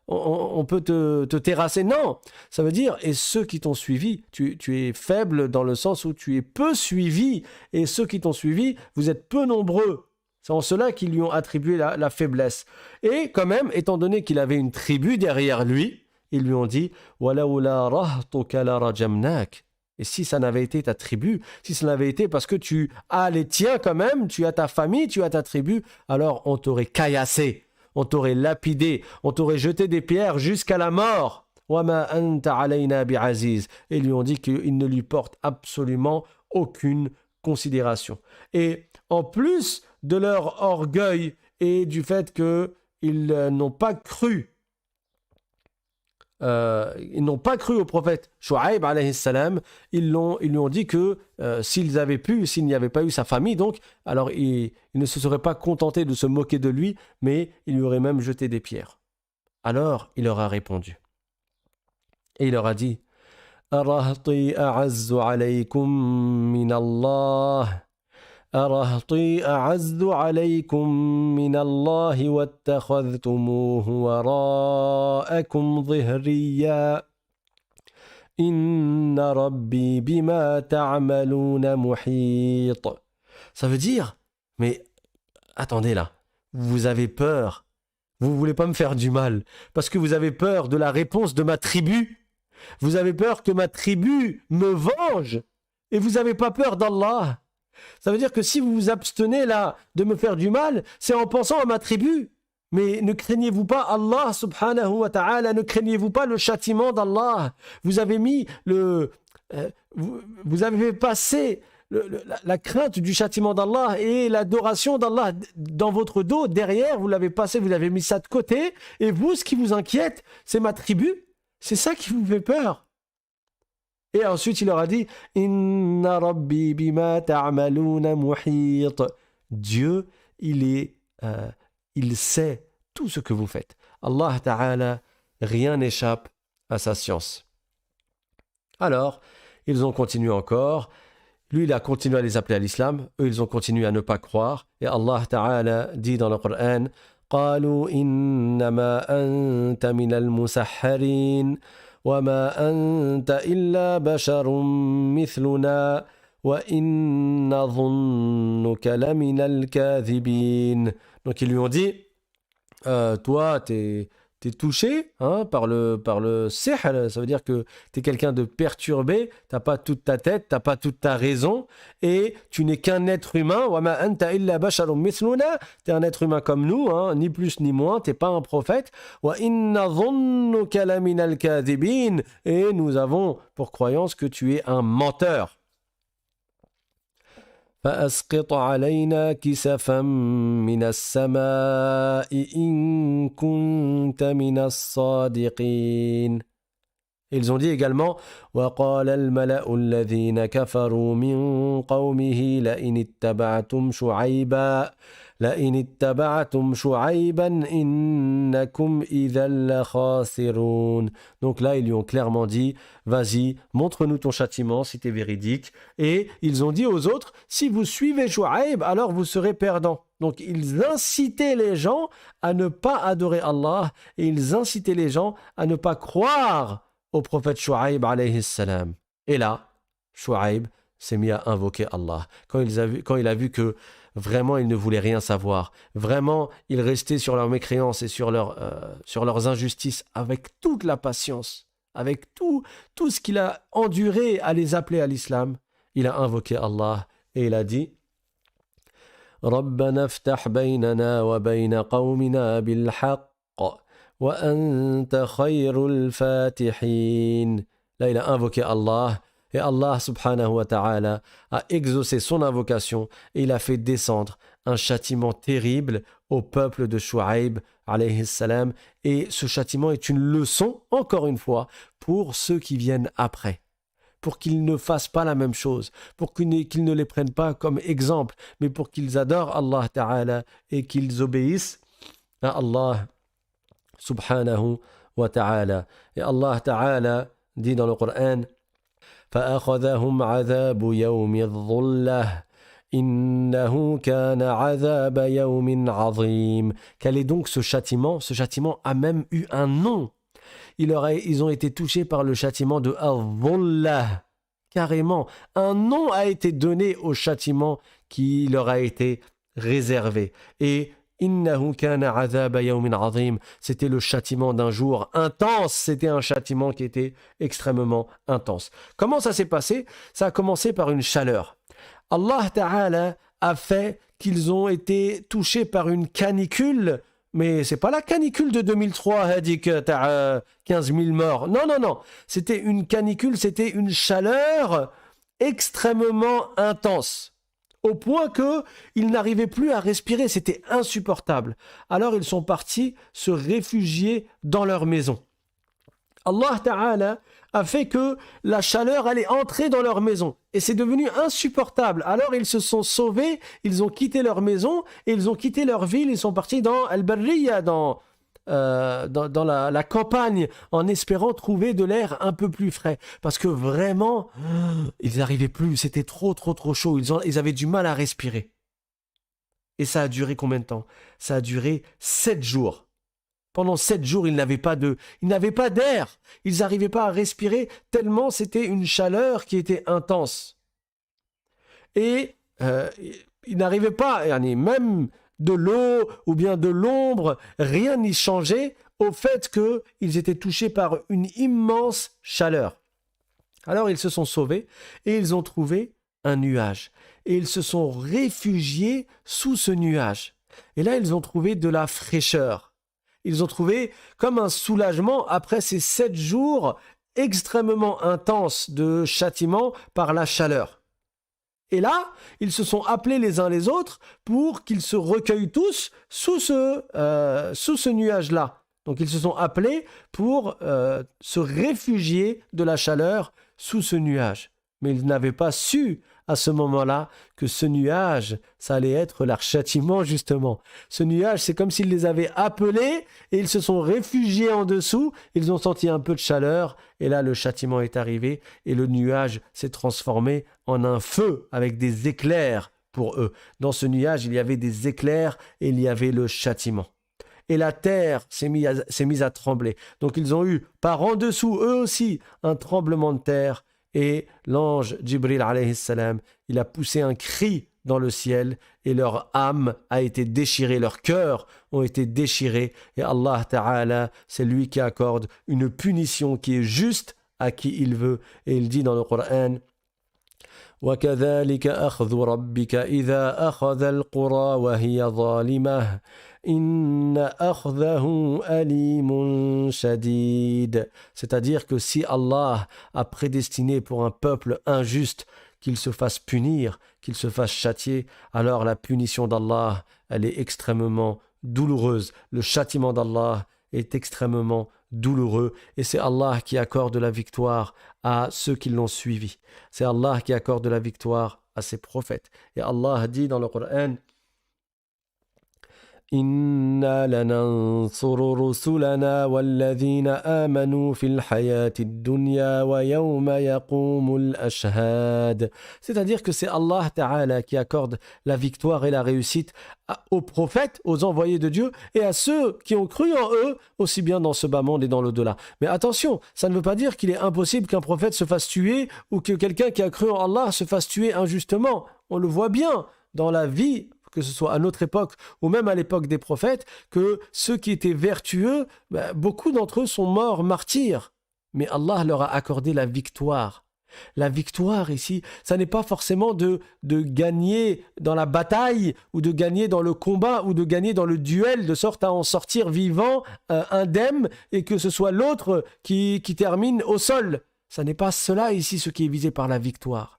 on peut te terrasser. Non, ça veut dire, et ceux qui t'ont suivi, tu es faible dans le sens où tu es peu suivi, et ceux qui t'ont suivi, vous êtes peu nombreux. C'est en cela qu'ils lui ont attribué la faiblesse. Et quand même, étant donné qu'il avait une tribu derrière lui, ils lui ont dit « Walaoula rahtuka la rajamnak » Et si ça n'avait été ta tribu, si ça n'avait été parce que tu as les tiens quand même, tu as ta famille, tu as ta tribu, alors on t'aurait caillassé, on t'aurait lapidé, on t'aurait jeté des pierres jusqu'à la mort. Wama anta alayna bi'aziz. Et ils lui ont dit qu'il ne lui porte absolument aucune considération. Et en plus de leur orgueil et du fait qu'ils n'ont pas cru, au prophète Shu'aib alayhi salam, ils lui ont dit que s'il n'y avait pas eu sa famille, donc, alors ils ne se seraient pas contentés de se moquer de lui, mais ils lui auraient même jeté des pierres. Alors il leur a répondu. Et il leur a dit Arahti a'azzu alaykum min Allah. أرهطي أعز عليكم من الله واتخذتموه وراءكم ظهريا إن ربي بما تعملون محيط. Ça veut dire, mais attendez là, vous avez peur, vous voulez pas me faire du mal, parce que vous avez peur de la réponse de ma tribu, vous avez peur que ma tribu me venge, et vous n'avez pas peur d'Allah. Ça veut dire que si vous vous abstenez là de me faire du mal, c'est en pensant à ma tribu. Mais ne craignez-vous pas Allah subhanahu wa ta'ala, ne craignez-vous pas le châtiment d'Allah. Vous avez mis vous avez passé la crainte du châtiment d'Allah et l'adoration d'Allah dans votre dos, derrière, vous l'avez passé, vous avez mis ça de côté. Et vous, ce qui vous inquiète, c'est ma tribu. C'est ça qui vous fait peur. Et ensuite, il leur a dit Inna Rabbi bima ta'maluna muhit. Dieu, il sait tout ce que vous faites. Allah Ta'ala, rien n'échappe à sa science. Alors, ils ont continué encore. Lui, il a continué à les appeler à l'islam. Eux, ils ont continué à ne pas croire. Et Allah Ta'ala dit dans le Coran قالوا إنما أنت من المسحرين وما أنت إلا بشر مثلنا وإن نظنك لمن الكاذبين. Donc ils lui ont dit toi t'es touché par le sihr, ça veut dire que tu es quelqu'un de perturbé, t'as pas toute ta tête, t'as pas toute ta raison, et tu n'es qu'un être humain. Wama anta illa basharun mithluna, t'es un être humain comme nous, ni plus ni moins, t'es pas un prophète. Wa inna dhunnuka laminal kadhibin, et nous avons pour croyance que tu es un menteur. فأسقط علينا كسفا من السماء إن كنت من الصادقين. Ils ont dit également وقال الملأ الذين كفروا من قومه لئن اتبعتم شعيبا إنكم إذا لخاسرون. Donc là, ils lui ont clairement dit vas-y, montre-nous ton châtiment si tu es véridique. Et ils ont dit aux autres si vous suivez Shu'aib, alors vous serez perdants. Donc ils incitaient les gens à ne pas adorer Allah et ils incitaient les gens à ne pas croire au prophète Shu'aib alayhi salam. Et là, Shu'aib s'est mis à invoquer Allah. Quand il a vu que vraiment il ne voulait rien savoir, vraiment il restait sur leurs mécréances et sur leurs injustices avec toute la patience, avec tout ce qu'il a enduré à les appeler à l'islam, il a invoqué Allah et il a dit رَبَّنَا افْتَحْ بَيْنَنَا وَبَيْنَ قَوْمِنَا بِالْحَقِّ وَأَنْتَ خَيْرُ الْفَاتِحِينَ. Là, il a invoqué Allah et Allah subhanahu wa ta'ala a exaucé son invocation et il a fait descendre un châtiment terrible au peuple de Shu'aib alayhi salam. Et ce châtiment est une leçon, encore une fois, pour ceux qui viennent après. pour qu'ils ne fassent pas la même chose, pour qu'ils ne les prennent pas comme exemple, mais pour qu'ils adorent Allah Ta'ala et qu'ils obéissent à Allah subhanahu wa ta'ala. Et Allah Ta'ala dit dans le Coran فأخذهم عذاب يوم الظلة إنه كان عذاب يوم عظيم. Quel est donc ce châtiment? Ce châtiment a même eu un nom. Ils ont été touchés par le châtiment de Al-Dhullah. Carrément, un nom a été donné au châtiment qui leur a été réservé. Et Innahu kana azaba yawmin azim. C'était le châtiment d'un jour intense. C'était un châtiment qui était extrêmement intense. Comment ça s'est passé? Ça a commencé par une chaleur. Allah Ta'ala a fait qu'ils ont été touchés par une canicule. Mais c'est pas la canicule de 2003, Hadi, que t'as 15 000 morts. Non, non, non. C'était une canicule, c'était une chaleur extrêmement intense. Au point qu'ils n'arrivaient plus à respirer, c'était insupportable. Alors ils sont partis se réfugier dans leur maison. Allah Ta'ala a fait que la chaleur allait entrer dans leur maison. Et c'est devenu insupportable. Alors ils se sont sauvés, ils ont quitté leur maison, et ils ont quitté leur ville, ils sont partis dans Al-Barriya, dans la campagne, en espérant trouver de l'air un peu plus frais. Parce que vraiment, ils n'arrivaient plus, c'était trop chaud, ils avaient du mal à respirer. Et ça a duré combien de temps? Ça a duré 7 jours. Pendant 7 jours, ils n'avaient pas d'air. Ils n'arrivaient pas à respirer tellement c'était une chaleur qui était intense. Et ils n'arrivaient pas, même de l'eau ou bien de l'ombre, rien n'y changeait au fait qu'ils étaient touchés par une immense chaleur. Alors ils se sont sauvés et ils ont trouvé un nuage. Et ils se sont réfugiés sous ce nuage. Et là, ils ont trouvé de la fraîcheur. Ils ont trouvé comme un soulagement après ces 7 jours extrêmement intenses de châtiment par la chaleur. Et là, ils se sont appelés les uns les autres pour qu'ils se recueillent tous sous ce nuage-là. Donc ils se sont appelés pour se réfugier de la chaleur sous ce nuage. Mais ils n'avaient pas su à ce moment-là que ce nuage, ça allait être leur châtiment justement. Ce nuage, c'est comme s'ils les avaient appelés et ils se sont réfugiés en dessous. Ils ont senti un peu de chaleur et là le châtiment est arrivé et le nuage s'est transformé en un feu avec des éclairs pour eux. Dans ce nuage, il y avait des éclairs et il y avait le châtiment. Et la terre s'est mise à trembler. Donc ils ont eu par en dessous eux aussi un tremblement de terre. Et l'ange Jibril alayhi salam, il a poussé un cri dans le ciel et leur âme a été déchirée, leurs cœurs ont été déchirés. Et Allah Ta'ala, c'est lui qui accorde une punition qui est juste à qui il veut. Et il dit dans le Coran وَكَذَلِكَ أَخْذُ رَبِّكَ إِذَا أَخَذَ الْقُرَى وَهِيَ ظَالِمَةٌ إِنَّ أَخْذَهُ أَلِيمٌ شَدِيدٌ. C'est-à-dire que si Allah a prédestiné pour un peuple injuste qu'il se fasse punir, qu'il se fasse châtier, alors la punition d'Allah, elle est extrêmement douloureuse. Le châtiment d'Allah est extrêmement douloureux et c'est Allah qui accorde la victoire à ceux qui l'ont suivi. C'est Allah qui accorde la victoire à ses prophètes. Et Allah dit dans le Coran إِنَّا لَنَنصُرُ رُسُلَنَا وَالَّذِينَ آمَنُوا فِي الْحَيَاةِ الدُّنْيَا وَيَوْمَ يَقُومُ الْأَشْهَادُ. C'est-à-dire que c'est Allah Ta'ala qui accorde la victoire et la réussite aux prophètes, aux envoyés de Dieu et à ceux qui ont cru en eux, aussi bien dans ce bas monde et dans l'au-delà. Mais attention, ça ne veut pas dire qu'il est impossible qu'un prophète se fasse tuer ou que quelqu'un qui a cru en Allah se fasse tuer injustement. On le voit bien dans la vie, que ce soit à notre époque ou même à l'époque des prophètes, que ceux qui étaient vertueux, beaucoup d'entre eux sont morts martyrs. Mais Allah leur a accordé la victoire. La victoire ici, ça n'est pas forcément de gagner dans la bataille ou de gagner dans le combat ou de gagner dans le duel de sorte à en sortir vivant, indemne, et que ce soit l'autre qui termine au sol. Ça n'est pas cela ici ce qui est visé par la victoire.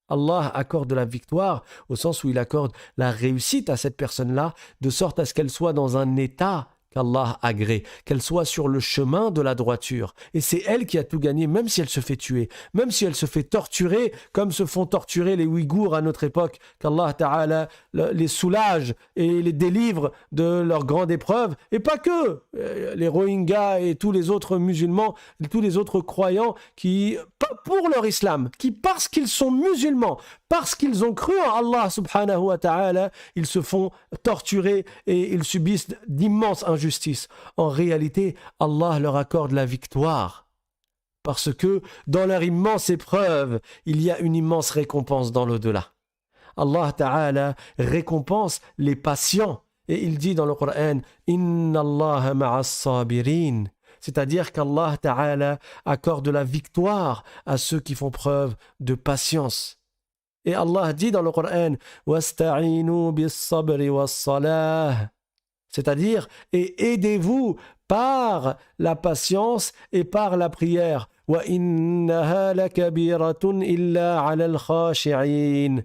Allah accorde la victoire au sens où il accorde la réussite à cette personne-là de sorte à ce qu'elle soit dans un état qu'Allah agrée, qu'elle soit sur le chemin de la droiture. Et c'est elle qui a tout gagné, même si elle se fait tuer, même si elle se fait torturer, comme se font torturer les Ouïghours à notre époque, qu'Allah Ta'ala les soulage et les délivre de leurs grandes épreuves. Et pas que les Rohingyas et tous les autres musulmans, tous les autres croyants qui, pour leur islam, qui parce qu'ils sont musulmans, parce qu'ils ont cru en Allah subhanahu wa ta'ala, ils se font torturer et ils subissent d'immenses injustices. En réalité, Allah leur accorde la victoire. Parce que dans leur immense épreuve, il y a une immense récompense dans l'au-delà. Allah Ta'ala récompense les patients. Et il dit dans le Coran, « Inna Allah ma'as sabirin » c'est-à-dire qu'Allah Ta'ala accorde la victoire à ceux qui font preuve de patience. Et Allah dit dans le Coran « Wasta'inu bis-sabri was-salah » c'est-à-dire, et aidez-vous par la patience et par la prière. « Wa innaha lakabiratun illa 'ala al-khashi'in »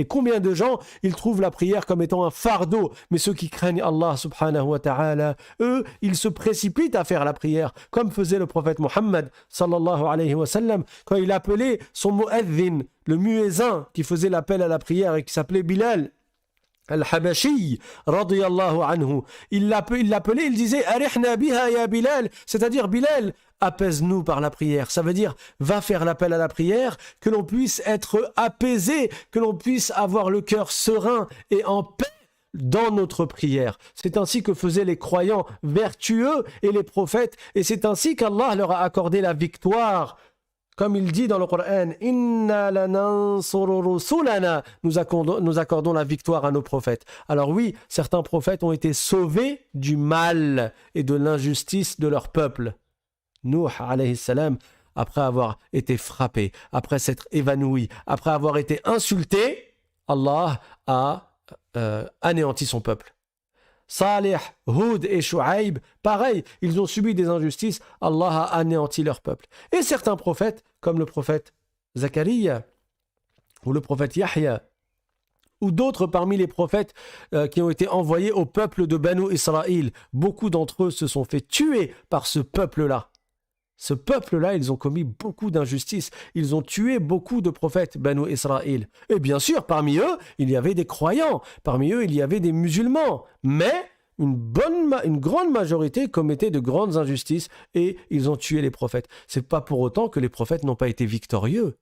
Et combien de gens, ils trouvent la prière comme étant un fardeau. Mais ceux qui craignent Allah subhanahu wa ta'ala, eux, ils se précipitent à faire la prière. Comme faisait le prophète Mohammed sallallahu alayhi wa sallam, quand il appelait son mu'adhin, le muezzin qui faisait l'appel à la prière et qui s'appelait Bilal al-Habashi, radiyallahu anhu. Il l'appelait, il disait « Arihna biha ya Bilal » c'est-à-dire Bilal, apaise-nous par la prière. Ça veut dire, va faire l'appel à la prière, que l'on puisse être apaisé, que l'on puisse avoir le cœur serein et en paix dans notre prière. C'est ainsi que faisaient les croyants vertueux et les prophètes, et c'est ainsi qu'Allah leur a accordé la victoire. Comme il dit dans le Coran, « Inna lanansuru rusulana » nous accordons la victoire à nos prophètes. Alors oui, certains prophètes ont été sauvés du mal et de l'injustice de leur peuple. Nuh, alayhi salam, après avoir été frappé, après s'être évanoui, après avoir été insulté, Allah a anéanti son peuple. Salih, Hud et Shu'aib, pareil, ils ont subi des injustices, Allah a anéanti leur peuple. Et certains prophètes, comme le prophète Zacharia ou le prophète Yahya, ou d'autres parmi les prophètes qui ont été envoyés au peuple de Banu Israël, beaucoup d'entre eux se sont fait tuer par ce peuple-là. Ce peuple-là, ils ont commis beaucoup d'injustices. Ils ont tué beaucoup de prophètes, Banu Israël. Et bien sûr, parmi eux, il y avait des croyants. Parmi eux, il y avait des musulmans. Mais une grande majorité commettait de grandes injustices et ils ont tué les prophètes. C'est pas pour autant que les prophètes n'ont pas été victorieux.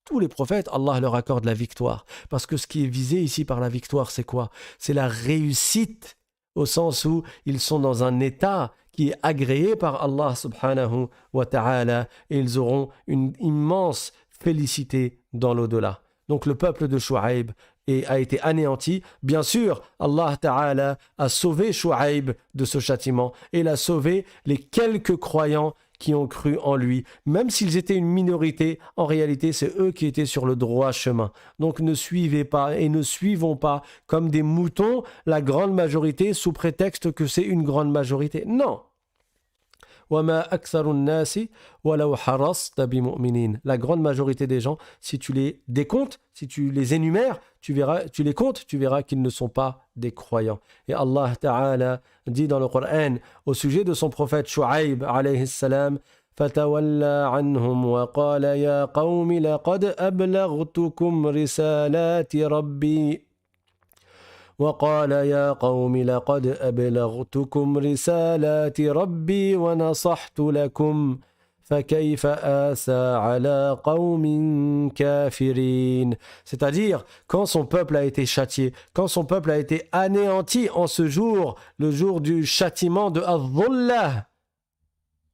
Tous les prophètes, Allah leur accorde la victoire. Parce que ce qui est visé ici par la victoire, c'est quoi? C'est la réussite, au sens où ils sont dans un état qui est agréé par Allah subhanahu wa ta'ala et ils auront une immense félicité dans l'au-delà. Donc le peuple de Shu'aib a été anéanti. Bien sûr, Allah ta'ala a sauvé Shu'aib de ce châtiment et il a sauvé les quelques croyants qui ont cru en lui. Même s'ils étaient une minorité, en réalité, c'est eux qui étaient sur le droit chemin. Donc ne suivez pas et ne suivons pas comme des moutons la grande majorité sous prétexte que c'est une grande majorité. Non. La grande majorité des gens, si tu les décomptes, si tu les énumères, tu les comptes, tu verras qu'ils ne sont pas des croyants. Et Allah Ta'ala dit dans le Coran au sujet de son prophète Shu'aib alayhi salam, فَتَوَلَّى عَنْهُمْ وَقَالَ يَا قَوْمِ لَقَدْ أَبْلَغْتُكُمْ رِسَالَاتِ رَبِّي وقال يا قوم لقد أبلغتكم رسالات ربي ونصحت لكم فكيف آسى على قوم كافرين. C'est-à-dire, quand son peuple a été châtié, quand son peuple a été anéanti en ce jour, le jour du châtiment de Adh-Dhullah,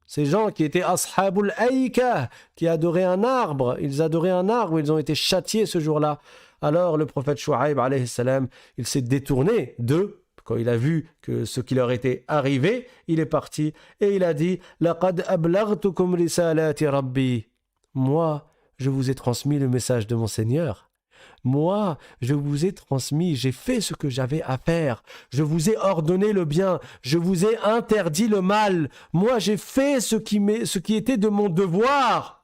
ces gens qui étaient Ashabul Aïka, qui adoraient un arbre, ils adoraient un arbre, ils ont été châtiés ce jour-là. Alors le prophète Shu'aib alayhi salam, il s'est détourné d'eux. Quand il a vu que ce qui leur était arrivé, il est parti et il a dit « Laqad ablaghtukum risalati rabbi » Moi, je vous ai transmis le message de mon Seigneur. Moi, je vous ai transmis, j'ai fait ce que j'avais à faire. Je vous ai ordonné le bien, je vous ai interdit le mal. Moi, j'ai fait ce qui était de mon devoir.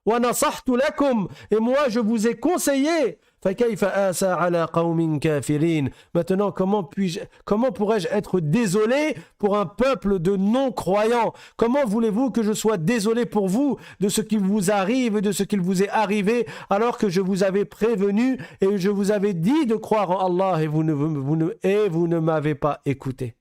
Et moi, je vous ai conseillé. فكيف آسى على قوم كافرين. Maintenant, comment pourrais-je être désolé pour un peuple de non-croyants? Comment voulez-vous que je sois désolé pour vous de ce qui vous arrive et de ce qu'il vous est arrivé, alors que je vous avais prévenu et je vous avais dit de croire en Allah et vous ne m'avez pas écouté?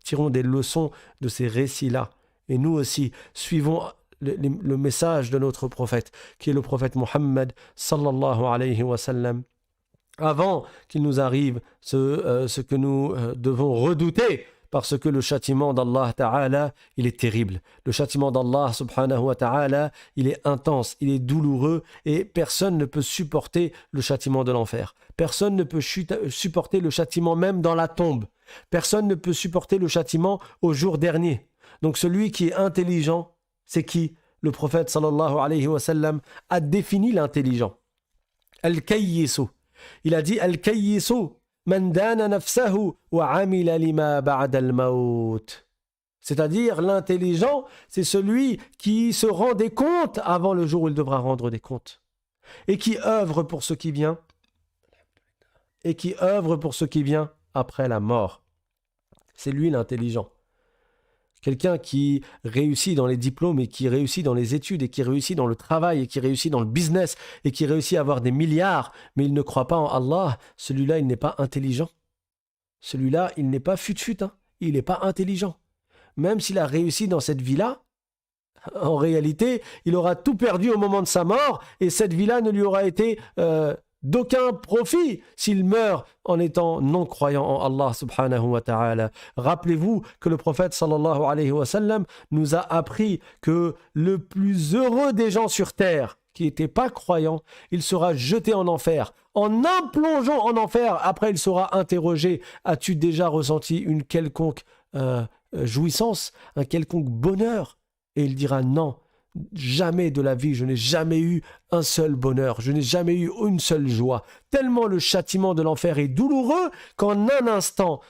Tirons des leçons de ces récits-là. Et nous aussi, suivons le message de notre prophète, qui est le prophète Muhammad sallallahu alayhi wa sallam, avant qu'il nous arrive ce que nous devons redouter, parce que le châtiment d'Allah Ta'ala, il est terrible. Le châtiment d'Allah subhanahu wa ta'ala, il est intense, il est douloureux, et personne ne peut supporter le châtiment de l'enfer. Personne ne peut supporter le châtiment même dans la tombe. Personne ne peut supporter le châtiment au jour dernier. Donc celui qui est intelligent, c'est qui? Le prophète sallallahu alayhi wa sallam a défini l'intelligent. Al-Kayyisu. Il a dit Al-Kayyisu man dana nafsahu wa amila lima ba'da al-maut. C'est-à-dire l'intelligent, c'est celui qui se rend des comptes avant le jour où il devra rendre des comptes. Et qui œuvre pour ce qui vient. Et qui œuvre pour ce qui vient après la mort. C'est lui l'intelligent. Quelqu'un qui réussit dans les diplômes et qui réussit dans les études et qui réussit dans le travail et qui réussit dans le business et qui réussit à avoir des milliards, mais il ne croit pas en Allah, celui-là, il n'est pas intelligent. Celui-là, il n'est pas fut-fut, hein. Il n'est pas intelligent. Même s'il a réussi dans cette vie-là, en réalité, il aura tout perdu au moment de sa mort et cette vie-là ne lui aura été d'aucun profit s'il meurt en étant non-croyant en Allah subhanahu wa ta'ala. Rappelez-vous que le prophète sallallahu alayhi wa sallam nous a appris que le plus heureux des gens sur terre qui n'était pas croyant, il sera jeté en enfer. En un plongeon en enfer, après il sera interrogé: as-tu déjà ressenti une quelconque jouissance, un quelconque bonheur? Et il dira non. Jamais de la vie, je n'ai jamais eu un seul bonheur, je n'ai jamais eu une seule joie. Tellement le châtiment de l'enfer est douloureux qu'en un instant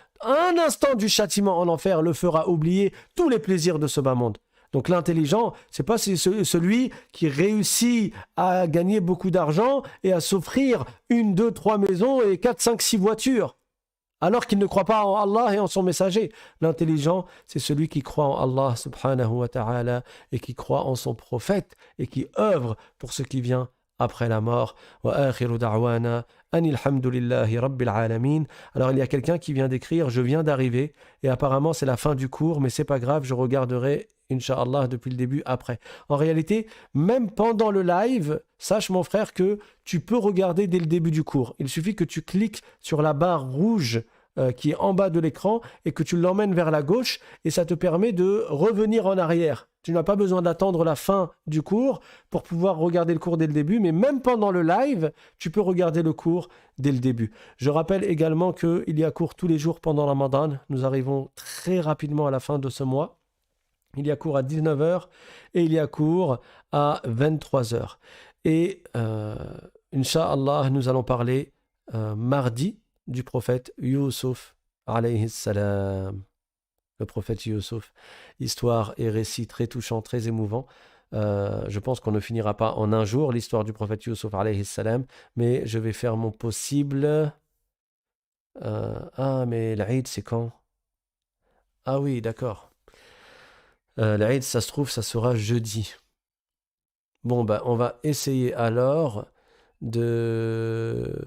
du châtiment en enfer le fera oublier tous les plaisirs de ce bas monde. Donc l'intelligent, c'est pas celui qui réussit à gagner beaucoup d'argent et à s'offrir 1, 2, 3 maisons et 4, 5, 6 voitures, alors qu'il ne croit pas en Allah et en son messager. L'intelligent, c'est celui qui croit en Allah subhanahu wa ta'ala et qui croit en son prophète et qui œuvre pour ce qui vient après la mort. Wa akhiru da'wana anil hamdulillahi rabbil alamin. Alors il y a quelqu'un qui vient d'écrire: je viens d'arriver, et apparemment c'est la fin du cours, mais c'est pas grave, je regarderai Inch'Allah depuis le début après. En réalité, même pendant le live, sache mon frère que tu peux regarder dès le début du cours. Il suffit que tu cliques sur la barre rouge qui est en bas de l'écran et que tu l'emmènes vers la gauche, et ça te permet de revenir en arrière. Tu n'as pas besoin d'attendre la fin du cours pour pouvoir regarder le cours dès le début, mais même pendant le live, tu peux regarder le cours dès le début. Je rappelle également qu'il y a cours tous les jours pendant Ramadan. Nous arrivons très rapidement à la fin de ce mois. Il y a cours à 19h et il y a cours à 23h. Et Inch'Allah, nous allons parler mardi du prophète Youssouf alayhi salam. Le prophète Youssouf. Histoire et récit très touchant, très émouvant. Je pense qu'on ne finira pas en un jour l'histoire du prophète Youssouf alayhi salam, mais je vais faire mon possible. Mais l'Aïd, c'est quand? Ah oui, d'accord. L'Aïd, ça se trouve, ça sera jeudi. Bon, on va essayer alors de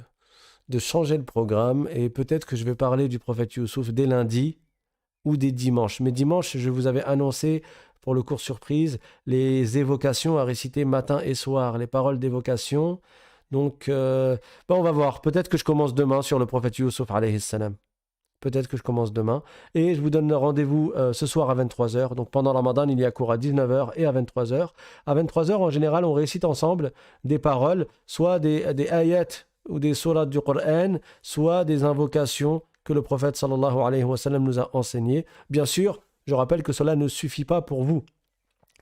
changer le programme, et peut-être que je vais parler du prophète Youssouf dès lundi ou dès dimanche. Mais dimanche, je vous avais annoncé pour le cours surprise les évocations à réciter matin et soir, les paroles d'évocation. Donc, on va voir. Peut-être que je commence demain sur le prophète Youssouf alayhi salam. Peut-être que je commence demain. Et je vous donne rendez-vous ce soir à 23h. Donc pendant Ramadan, il y a cours à 19h et à 23h. À 23h, en général, on récite ensemble des paroles, soit des ayats ou des sourates du Coran, soit des invocations que le prophète sallallahu alayhi wa sallam nous a enseignées. Bien sûr, je rappelle que cela ne suffit pas pour vous.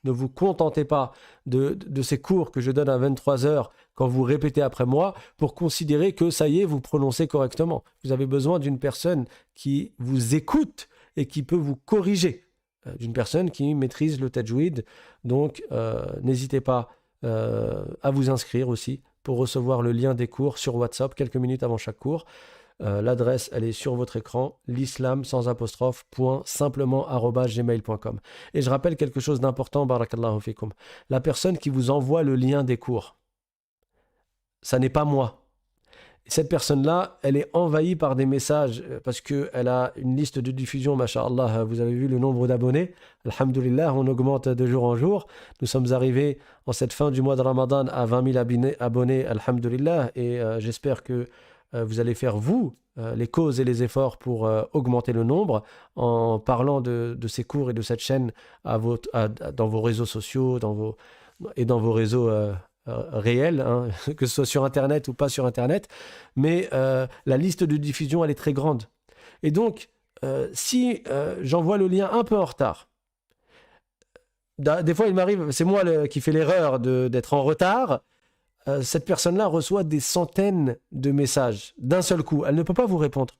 Ne vous contentez pas de ces cours que je donne à 23h quand vous répétez après moi pour considérer que ça y est, vous prononcez correctement. Vous avez besoin d'une personne qui vous écoute et qui peut vous corriger, d'une personne qui maîtrise le tajwid. Donc, n'hésitez pas à vous inscrire aussi pour recevoir le lien des cours sur WhatsApp quelques minutes avant chaque cours. L'adresse, elle est sur votre écran, l'islam sans apostrophe, simplement @gmail.com. Et je rappelle quelque chose d'important, barakallahu fikum. La personne qui vous envoie le lien des cours, ça n'est pas moi. Cette personne-là, elle est envahie par des messages parce qu'elle a une liste de diffusion, masha'Allah, vous avez vu le nombre d'abonnés. Alhamdulillah, on augmente de jour en jour. Nous sommes arrivés en cette fin du mois de Ramadan à 20 000 abonnés, alhamdulillah, et j'espère que vous allez faire, vous, les causes et les efforts pour augmenter le nombre en parlant de ces cours et de cette chaîne dans vos réseaux sociaux et dans vos réseaux réels, hein, que ce soit sur Internet ou pas sur Internet. Mais la liste de diffusion, elle est très grande. Et donc, si j'envoie le lien un peu en retard, des fois il m'arrive, c'est moi qui fais l'erreur d'être en retard. Cette personne-là reçoit des centaines de messages d'un seul coup. Elle ne peut pas vous répondre.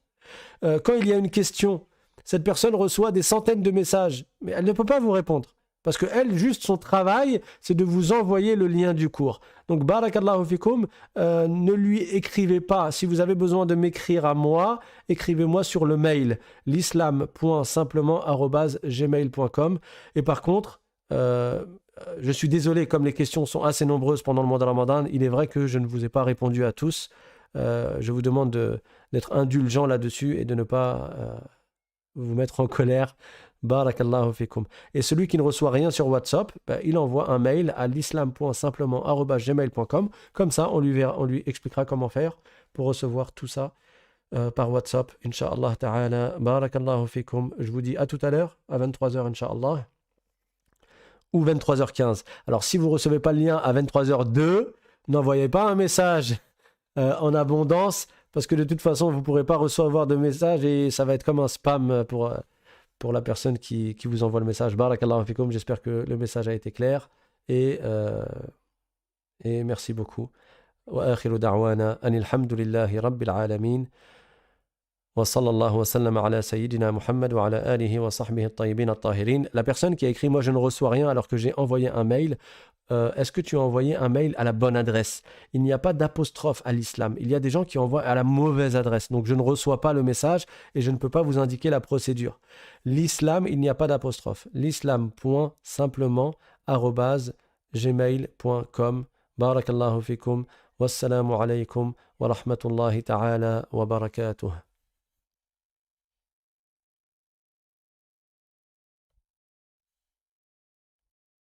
Quand il y a une question, cette personne reçoit des centaines de messages, mais elle ne peut pas vous répondre. Parce que elle, juste son travail, c'est de vous envoyer le lien du cours. Donc, barakallahu fikum, ne lui écrivez pas. Si vous avez besoin de m'écrire à moi, écrivez-moi sur le mail l'islam.simplement@gmail.com. Et par contre, je suis désolé, comme les questions sont assez nombreuses pendant le mois de Ramadan, il est vrai que je ne vous ai pas répondu à tous. Je vous demande d'être indulgent là-dessus et de ne pas vous mettre en colère. Barakallahu fikum. Et celui qui ne reçoit rien sur WhatsApp, il envoie un mail à l'islam.simplement@gmail.com. Comme ça, on lui expliquera comment faire pour recevoir tout ça par WhatsApp. Inch'Allah ta'ala. Barakallahu fikum. Je vous dis à tout à l'heure, à 23h, Inch'Allah. Ou 23h15. Alors, si vous ne recevez pas le lien à 23h02, n'envoyez pas un message en abondance, parce que de toute façon, vous ne pourrez pas recevoir de message et ça va être comme un spam pour la personne qui vous envoie le message. Barakallahu fikum, j'espère que le message a été clair et merci beaucoup. Wa akhiru da'wana anil hamdulillahi rabbil alamin. La personne qui a écrit « Moi, je ne reçois rien alors que j'ai envoyé un mail », est-ce que tu as envoyé un mail à la bonne adresse? Il n'y a pas d'apostrophe à l'islam. Il y a des gens qui envoient à la mauvaise adresse. Donc, je ne reçois pas le message et je ne peux pas vous indiquer la procédure. L'islam, il n'y a pas d'apostrophe. L'islam.simplement@gmail.com. Barakallahu fikum. Wassalamu alaykum wa rahmatullahi ta'ala wa barakatuh.